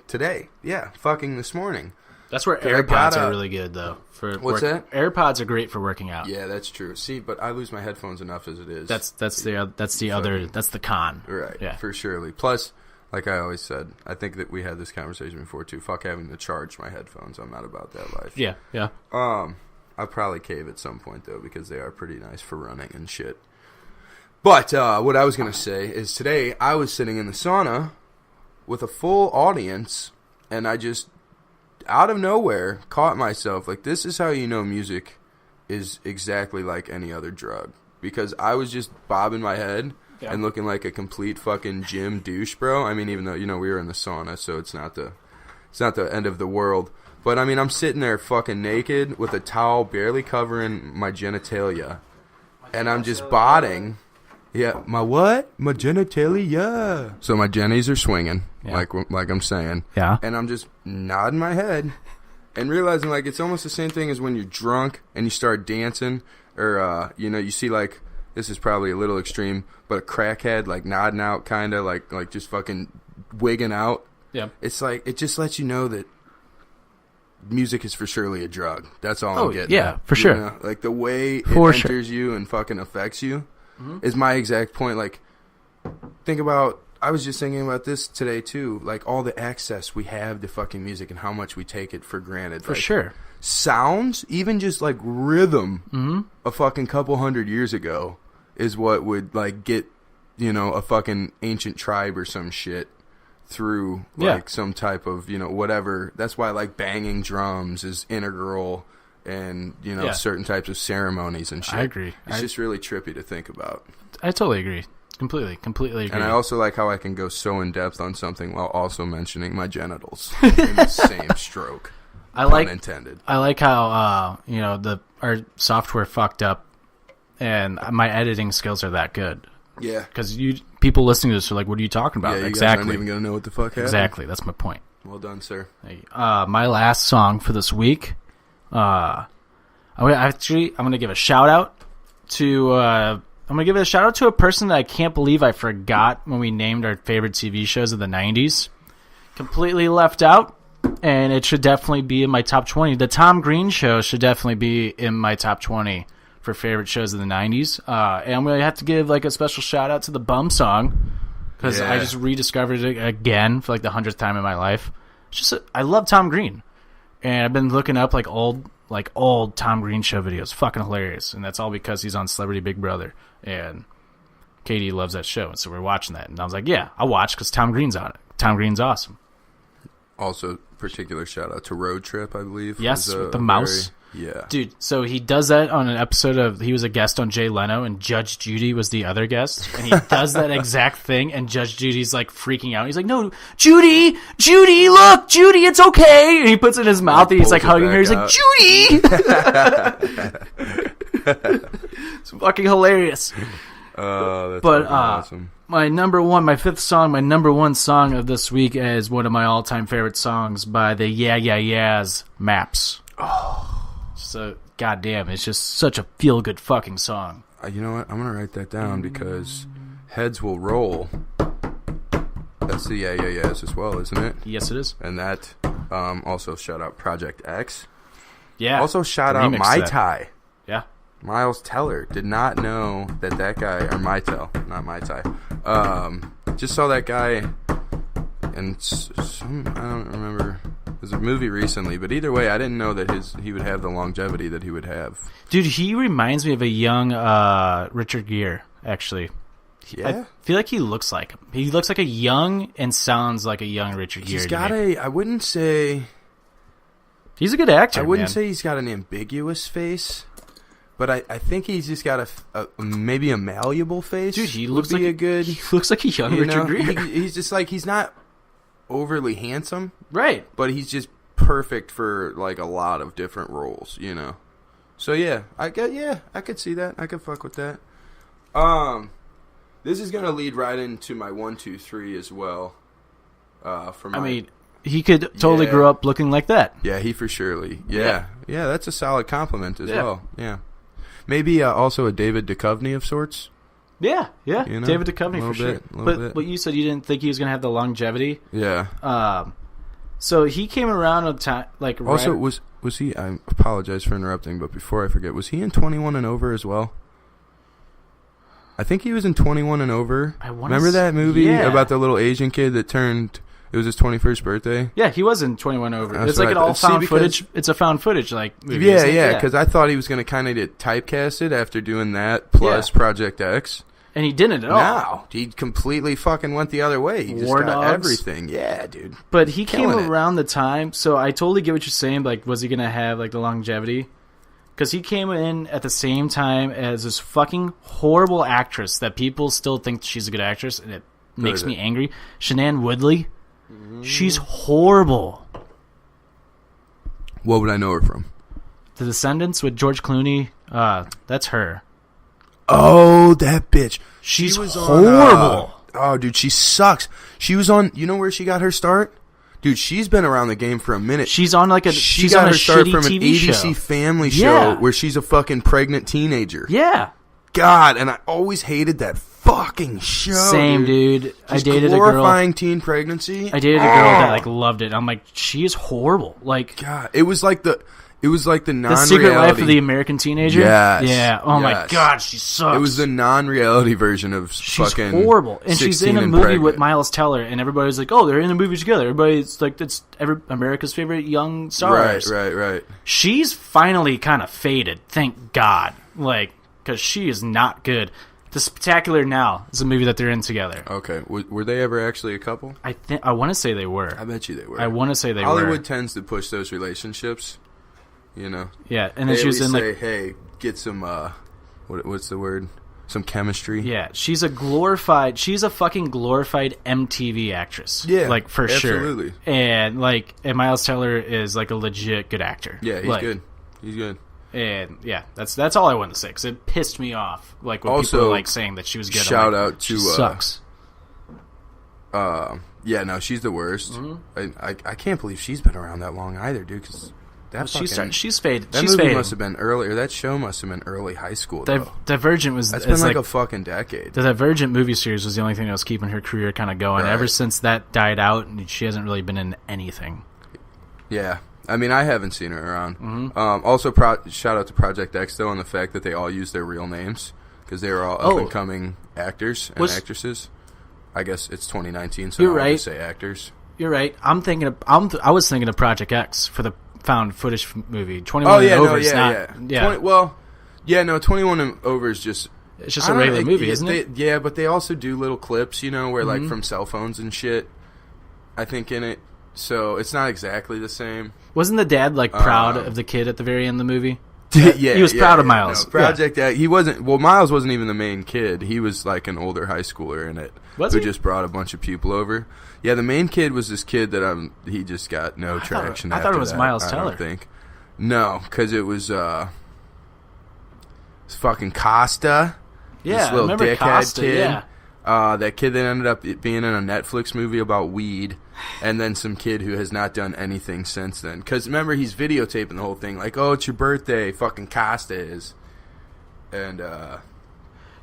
Fucking this mormorning. That's where AirPods are really good, though. What's that? AirPods are great for working out. Yeah, that's true. See, but I lose my headphones enough as it is. That's the con. Right, yeah. For surely. Plus, like I always said, I think that we had this conversation before, too. Fuck having to charge my headphones. I'm not about that life. Yeah. I'll probably cave at some point, though, because they are pretty nice for running and shit. But what I was going to say is today I was sitting in the sauna with a full audience, and I just, out of nowhere, caught myself. Like, this is how you know music is exactly like any other drug. Because I was just bobbing my head and looking like a complete fucking gym douche, bro. I mean, even though, we were in the sauna, so it's not the end of the world. But, I mean, I'm sitting there fucking naked with a towel barely covering my genitalia. And I'm just botting. Yeah, my what? My genitalia. So my jennies are swinging, like I'm saying. Yeah. And I'm just nodding my head and realizing, like, it's almost the same thing as when you're drunk and you start dancing. Or, you see, like, this is probably a little extreme, but a crackhead, like, nodding out kind of, like just fucking wigging out. Yeah. It's like, it just lets you know that music is for surely a drug. That's all I'm getting. Yeah, for sure. Like the way it enters you and fucking affects you is my exact point. Like, think about, I was just thinking about this today too, like all the access we have to fucking music and how much we take it for granted. For sure. Sounds, even just like rhythm, a fucking couple hundred years ago is what would like get, a fucking ancient tribe or some shit through like some type of whatever. That's why like banging drums is integral and certain types of ceremonies and shit. I agree. It's just really trippy to think about. I totally agree. Completely agree. And I also like how I can go so in depth on something while also mentioning my genitals in the same stroke. Pun intended. I like how our software fucked up and my editing skills are that good. Yeah. Because people listening to this are like, what are you talking about? Yeah, you exactly. guys aren't even going to know what the fuck happened. Exactly. That's my point. Well done, sir. My last song for this week, I'm going to give a shout out to a person that I can't believe I forgot when we named our favorite TV shows of the 90s. Completely left out, and it should definitely be in my top 20. The Tom Green Show should definitely be in my top 20 for favorite shows of the 90s. And I'm going to have to give like a special shout out to the Bum song because I just rediscovered it again for like the 100th time in my life. It's just I love Tom Green, and I've been looking up like old Tom Green Show videos. Fucking hilarious, and that's all because he's on Celebrity Big Brother, and Katie loves that show, and so we're watching that. And I was like, yeah, I'll watch because Tom Green's on it. Tom Green's awesome. Also, particular shout out to Road Trip, I believe. Yes, with the mouse. Yeah. Dude, so he does that on an episode of, he was a guest on Jay Leno, and Judge Judy was the other guest, and he does that exact thing, and Judge Judy's like freaking out. He's like, no, Judy, look, Judy, it's okay. And he puts it in his mouth, and he's like hugging her. He's like, Judy! It's fucking hilarious. That's awesome. My number one song of this week is one of my all-time favorite songs by the Yeah Yeah Yeahs, Maps. Oh. So, goddamn, it's just such a feel-good fucking song. You know what? I'm going to write that down because heads will roll. That's the Yeah Yeah Yeahs as well, isn't it? Yes, it is. And that, also shout out Project X. Yeah. Also shout out Mai Tai. Yeah. Miles Teller. Did not know that guy, or Mai Tai, not Mai Tai. Just saw that guy in I don't remember. It was a movie recently, but either way, I didn't know that he would have the longevity that he would have. Dude, he reminds me of a young Richard Gere, actually. Yeah? I feel like he looks like him. He looks like a young and sounds like a young Richard Gere. He's got I wouldn't say... He's a good actor, I wouldn't say he's got an ambiguous face, but I think he's just got a maybe a malleable face. Dude, he looks like a young Richard Gere. He's just like, he's not overly handsome, right? But he's just perfect for like a lot of different roles, So yeah, I could see that. I could fuck with that. This is gonna lead right into my 1, 2, 3 as well. He could totally grow up looking like that. Yeah, he for surely. Yeah, that's a solid compliment as well. Yeah, maybe also a David Duchovny of sorts. Yeah, David Duchovny for sure. But what you said, you didn't think he was going to have the longevity. Yeah. So he came around a time like. Also, was he? I apologize for interrupting, but before I forget, was he in 21 and Over as well? I think he was in 21 and Over. Remember that movie about the little Asian kid that turned? It was his 21st birthday. Yeah, he was in 21 Over. It's like an all found footage. It's a found footage movie. Yeah, because I thought he was going to kind of get typecasted after doing that plus Project X. And he didn't at all. No, he completely fucking went the other way. He just got everything. Yeah, dude. But he came around the time, so I totally get what you're saying. Like, was he going to have like the longevity? Because he came in at the same time as this fucking horrible actress that people still think she's a good actress, and it makes me angry. Shailene Woodley. She's horrible. What would I know her from? The Descendants with George Clooney. That's her. Oh, that bitch. She's was horrible. Oh, dude, she sucks. She was on. You know where she got her start? Dude, she's been around the game for a minute. She's on like a. She she's got on her a start shitty from an TV ABC show. Family show Yeah. where she's a fucking pregnant teenager. Yeah. God, and I always hated that fucking show. Same, dude. I Just dated a girl. glorifying teen pregnancy. I dated a girl that like loved it. I'm like, she is horrible. Like, God, it was like the non-reality. The Secret Life of the American Teenager. Yes. Yeah. Oh my Yes. God, she sucks. It was the non-reality version of She's fucking horrible, and she's in a movie pregnant. with Miles Teller, and everybody's like, "Oh, they're in a movie together." Everybody's like, "It's America's favorite young stars." Right. She's finally kind of faded, thank God. Like, because she is not good. The Spectacular Now is a movie that they're in together. Okay, were they ever actually a couple? I want to say they were. I bet you they were. I want to say they were. Hollywood tends to push those relationships. You know. Yeah, and then she was in say, like, "Hey, get some what's the word? Some chemistry." yeah, she's a fucking glorified MTV actress. Yeah, like for absolutely. sure. And Miles Teller is like a legit good actor. Yeah, he's good. He's good. And yeah, that's all I wanted to say because it pissed me off. Like when Also, people were like saying that she was good. Shout I'm like, out to she sucks. Yeah, no, she's the worst. Mm-hmm. I can't believe she's been around that long either, dude. Because She's faded. That She's movie fading. must have been earlier. That show must have been early high school. Divergent was. That's been like a a fucking decade. The Divergent movie series was the only thing that was keeping her career kind of going. Right. Ever since that died out, she hasn't really been in anything. Yeah, I mean, I haven't seen her around. Mm-hmm. Also, shout out to Project X though on the fact that they all use their real names because they were all up and coming actors and actresses. I guess it's 2019, so You're I right. just say actors. You're right. I was thinking of Project X for the found footage movie. 21 and over is not. Yeah. 21 and over is just. It's just a regular movie, isn't it? Yeah, but they also do little clips, you know, where like from cell phones and shit. I think in it, so it's not exactly the same. Wasn't the dad like proud of the kid at the very end of the movie? Yeah, he was proud of Miles. No, Project X, he wasn't. Well, Miles wasn't even the main kid. He was like an older high schooler in it, who just brought a bunch of people over. Yeah, the main kid was this kid that he just got no traction. I thought it was after that, Miles I Teller. don't think. No, because it was it's fucking Costa. Yeah, this I little remember dickhead Costa. kid. Yeah. That kid that ended up being in a Netflix movie about weed, and then some kid who has not done anything since then. Because remember, he's videotaping the whole thing, like, "Oh, it's your birthday." Fucking Costa is, and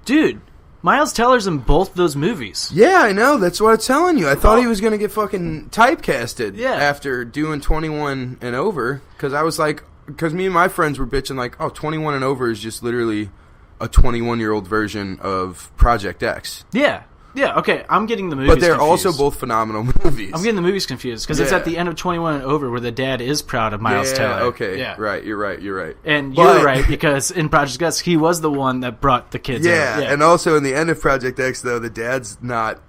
dude, Miles Teller's in both those movies. yeah, I know. That's what I'm telling you. I thought he was gonna get fucking typecasted. After doing 21 and over, because I was like, because me and my friends were bitching like, "Oh, 21 and over is just literally a 21-year-old version of Project X." Yeah. Yeah, okay, I'm getting the movies But they're confused. also both phenomenal movies. I'm getting the movies confused, because it's at the end of 21 and over where the dad is proud of Miles Teller. Okay, yeah. Right, you're right. And you're right, because in Project X, he was the one that brought the kids in. Yeah, and also in the end of Project X, though, the dad's not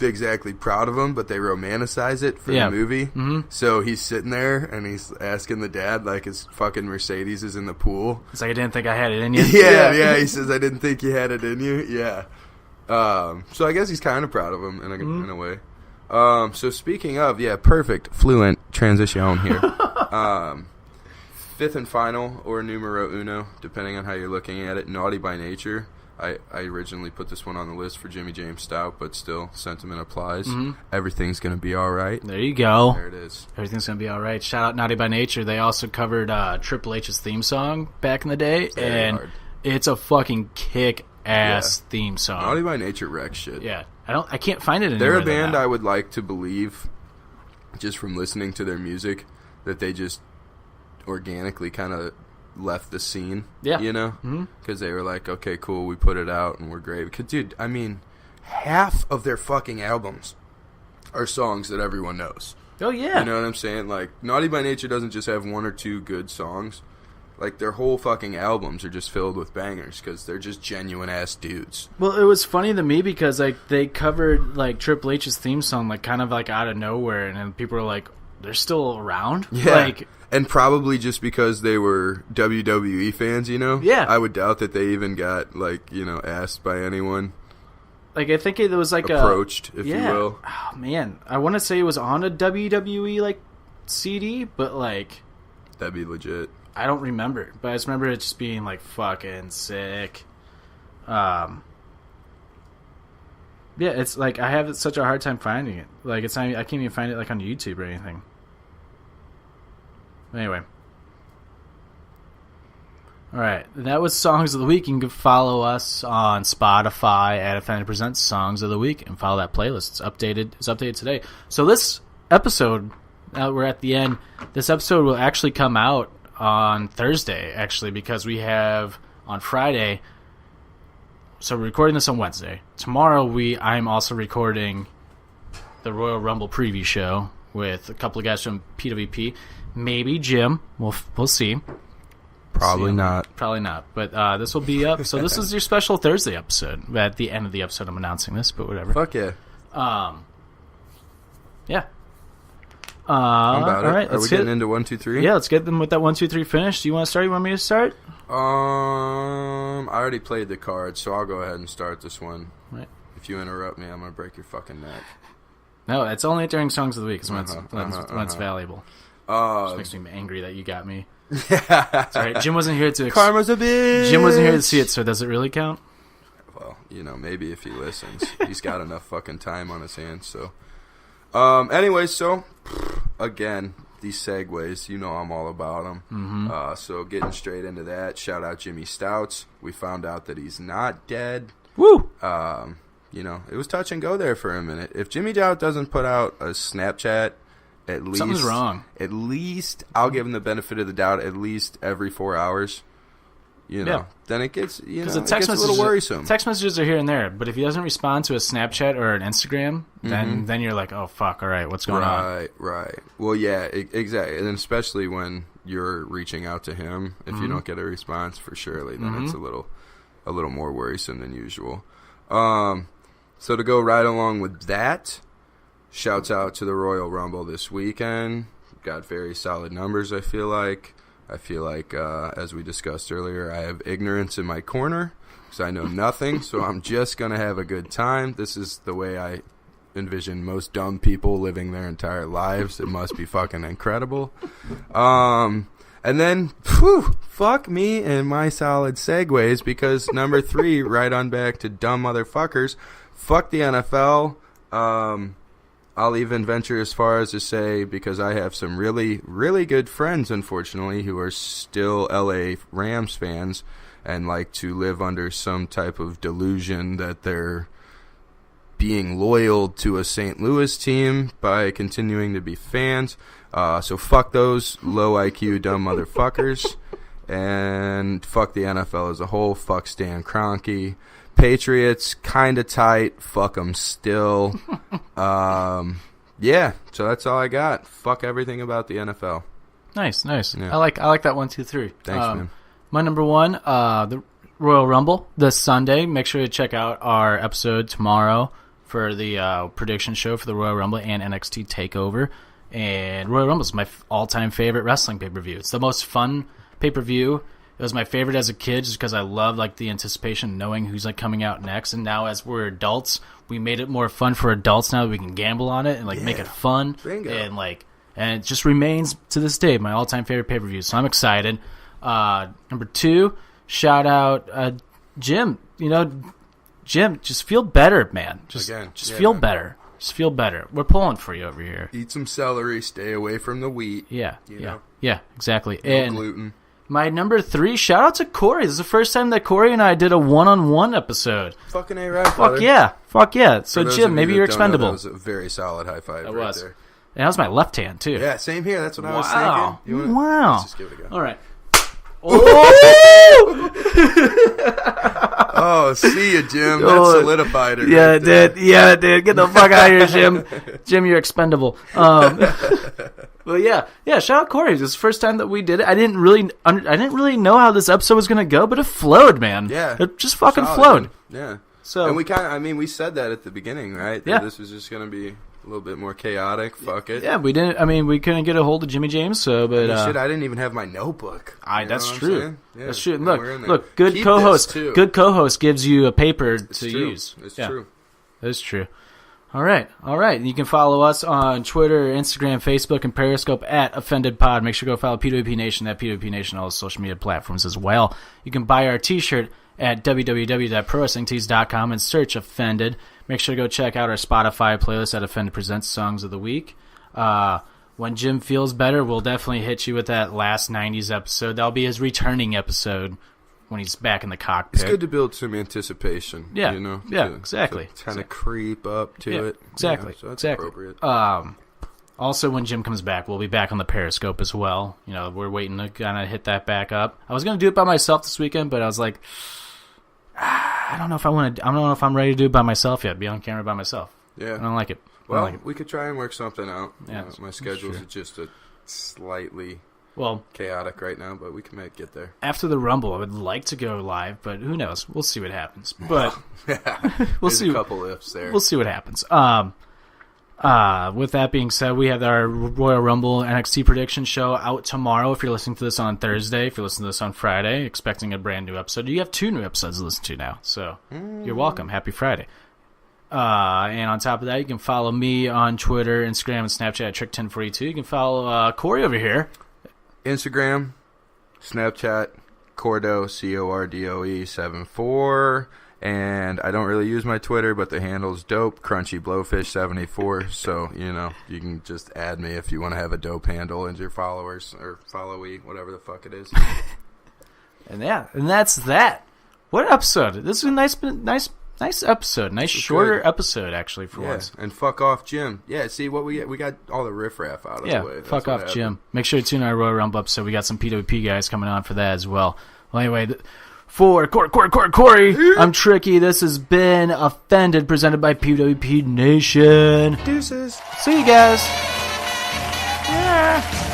exactly proud of him, but they romanticize it for the movie. Mm-hmm. So he's sitting there, and he's asking the dad, like, his fucking Mercedes is in the pool. It's like, I didn't think I had it in you. Yeah, he says, "I didn't think you had it in you." Yeah. So I guess he's kind of proud of him in a way. So speaking of, perfect, fluent transition here. Fifth and final, or numero uno, depending on how you're looking at it, Naughty by Nature. I originally put this one on the list for Jimmy James Stout, but still, sentiment applies. Mm-hmm. Everything's going to be all right. There you go. There it is. Everything's going to be all right. Shout out Naughty by Nature. They also covered Triple H's theme song back in the day, it's a fucking kick-ass theme song. Naughty by Nature wrecks shit. Yeah. I can't find it anywhere. They're a band I would like to believe, just from listening to their music, that they just organically kind of left the scene. Yeah. You know? Because they were like, okay, cool, we put it out and we're great. Because, dude, I mean, half of their fucking albums are songs that everyone knows. Oh, yeah. You know what I'm saying? Like, Naughty by Nature doesn't just have one or two good songs. Like, their whole fucking albums are just filled with bangers because they're just genuine-ass dudes. Well, it was funny to me because, like, they covered, like, Triple H's theme song, like, kind of, like, out of nowhere, and then people were like, they're still around. Yeah. And probably just because they were WWE fans, Yeah. I would doubt that they even got, asked by anyone. Like, I think it was like approached, if you will. Oh, man. I want to say it was on a WWE, CD, but, that'd be legit. I don't remember. But I just remember it just being, fucking sick. Yeah, it's, I have such a hard time finding it. It's not, I can't even find it, on YouTube or anything. Anyway. Alright, that was Songs of the Week. You can follow us on Spotify at Offender Presents Songs of the Week and follow that playlist. It's updated today. So this episode, we're at the end, this episode will actually come out on Thursday, actually, because we have on Friday, so we're recording this on Wednesday. Tomorrow I'm also recording the Royal Rumble preview show with a couple of guys from PWP. Maybe Jim. We'll see. Probably not. But this will be up. So this is your special Thursday episode. At the end of the episode, I'm announcing this, but whatever. Fuck yeah. Yeah. How about all it? right, Are we getting into 1, 2, 3? Yeah, let's get them with that 1, 2, 3 finish. Do you want to start? You want me to start? I already played the cards, so I'll go ahead and start this one. Right. If you interrupt me, I'm gonna break your fucking neck. No, it's only during Songs of the Week. It's when it's valuable. It makes me angry that you got me. It's all right. Jim wasn't here to. Karma's a bitch. Jim wasn't here to see it, so does it really count? Well, maybe if he listens, he's got enough fucking time on his hands. So, anyway, so again, these segues, I'm all about them. Mm-hmm. So getting straight into that, shout out Jimmy Stouts. We found out that he's not dead. Woo! It was touch and go there for a minute. If Jimmy Stout doesn't put out a Snapchat. At least something's wrong. At least I'll give him the benefit of the doubt. At least every 4 hours, then it gets the text a little worrisome. Text messages are here and there, but if he doesn't respond to a Snapchat or an Instagram, then you're like, oh fuck, all right, what's going on? Right. Well, yeah, exactly, and especially when you're reaching out to him, if you don't get a response for surely, then it's a little more worrisome than usual. So to go right along with that. Shouts out to the Royal Rumble this weekend. Got very solid numbers, I feel like. As we discussed earlier, I have ignorance in my corner because I know nothing, so I'm just going to have a good time. This is the way I envision most dumb people living their entire lives. It must be fucking incredible. And then, fuck me and my solid segues because number 3, right on back to dumb motherfuckers. Fuck the NFL. I'll even venture as far as to say, because I have some really, really good friends, unfortunately, who are still LA Rams fans and like to live under some type of delusion that they're being loyal to a St. Louis team by continuing to be fans. So fuck those low IQ dumb motherfuckers. And fuck the NFL as a whole. Fuck Stan Kroenke. Patriots, kind of tight. Fuck them still. Yeah, so that's all I got. Fuck everything about the NFL. Nice. Yeah. I like that 1, 2, 3. Thanks, man. My number 1, the Royal Rumble this Sunday. Make sure to check out our episode tomorrow for the prediction show for the Royal Rumble and NXT TakeOver. And Royal Rumble is my all-time favorite wrestling pay-per-view. It's the most fun pay-per-view. It was my favorite as a kid just because I love the anticipation knowing who's coming out next. And now as we're adults, we made it more fun for adults now that we can gamble on it and make it fun. Bingo. And it just remains to this day my all-time favorite pay-per-view. So I'm excited. Number 2, shout out Jim. Jim, just feel better, man. Just feel better. Just feel better. We're pulling for you over here. Eat some celery. Stay away from the wheat. Yeah, exactly. No and gluten. My number 3, shout out to Corey. This is the first time that Corey and I did a one-on-one episode. Fucking A-right, brother. Fuck yeah. So, Jim, maybe you're expendable. That was a very solid high five there. And that was my left hand, too. Yeah, same here. That's what I was thinking. Wow. Let's just give it a go. All right. Oh, see you, Jim. That solidified it. Yeah, it did. Yeah, it did. Get the fuck out of here, Jim. Jim, you're expendable. Well, yeah. Shout out Corey. This is the first time that we did it. I didn't really know how this episode was gonna go, but it flowed, man. Yeah, it just fucking solid, flowed. Man. Yeah. So, and we said that at the beginning, right? Yeah. That this was just gonna be A little bit more chaotic. Fuck it. Yeah, we didn't. I mean, we couldn't get a hold of Jimmy James, so but shit, I didn't even have my notebook. That's true. Yeah, that's true. Look, Look, good co-host. Good co-host gives you a paper to use. It's true. That's true. All right. You can follow us on Twitter, Instagram, Facebook, and Periscope at OffendedPod. Make sure to go follow PWP Nation at PWP Nation on all social media platforms as well. You can buy our T-shirt at www.prowrestlingtees.com and search Offended. Make sure to go check out our Spotify playlist at Offended Presents Songs of the Week. When Jim feels better, we'll definitely hit you with that last 90s episode. That'll be his returning episode when he's back in the cockpit. It's good to build some anticipation. Yeah, you know, exactly. To kind of creep up to it. Exactly. So that's appropriate. Also, when Jim comes back, we'll be back on the Periscope as well. You know, we're waiting to kind of hit that back up. I was going to do it by myself this weekend, but I was like, I don't know if I want to. I don't know if I'm ready to do it by myself yet. Be on camera by myself. Yeah, I don't like it. Well, we could try and work something out. Yeah, my schedule's just a slightly chaotic right now, but we can get there. After the Rumble, I would like to go live, but who knows? We'll see what happens. But we'll see. A couple ifs there. We'll see what happens. With that being said, we have our Royal Rumble NXT prediction show out tomorrow. If you're listening to this on Thursday, if you're listening to this on Friday, expecting a brand new episode. You have 2 new episodes to listen to now, so you're welcome. Happy Friday. And on top of that, you can follow me on Twitter, Instagram, and Snapchat at Trick1042. You can follow Corey over here. Instagram, Snapchat, Cordo, CORDOE 74. And I don't really use my Twitter, but the handle's dope, Crunchy Blowfish 74. So, you know, you can just add me if you want to have a dope handle as your followers or followee, whatever the fuck it is. And that's that. What episode? This is a nice episode. Nice shorter episode, actually, for once. And fuck off, Jim. Yeah, see what we got all the riffraff out of the way. That's fuck off, Jim. Make sure to tune in our Royal Rumble episode. We got some PWP guys coming on for that as well. Well, anyway, for Cor Cor Corey, I'm Tricky. This has been Offended, presented by PWP Nation. Deuces. See you guys. Yeah.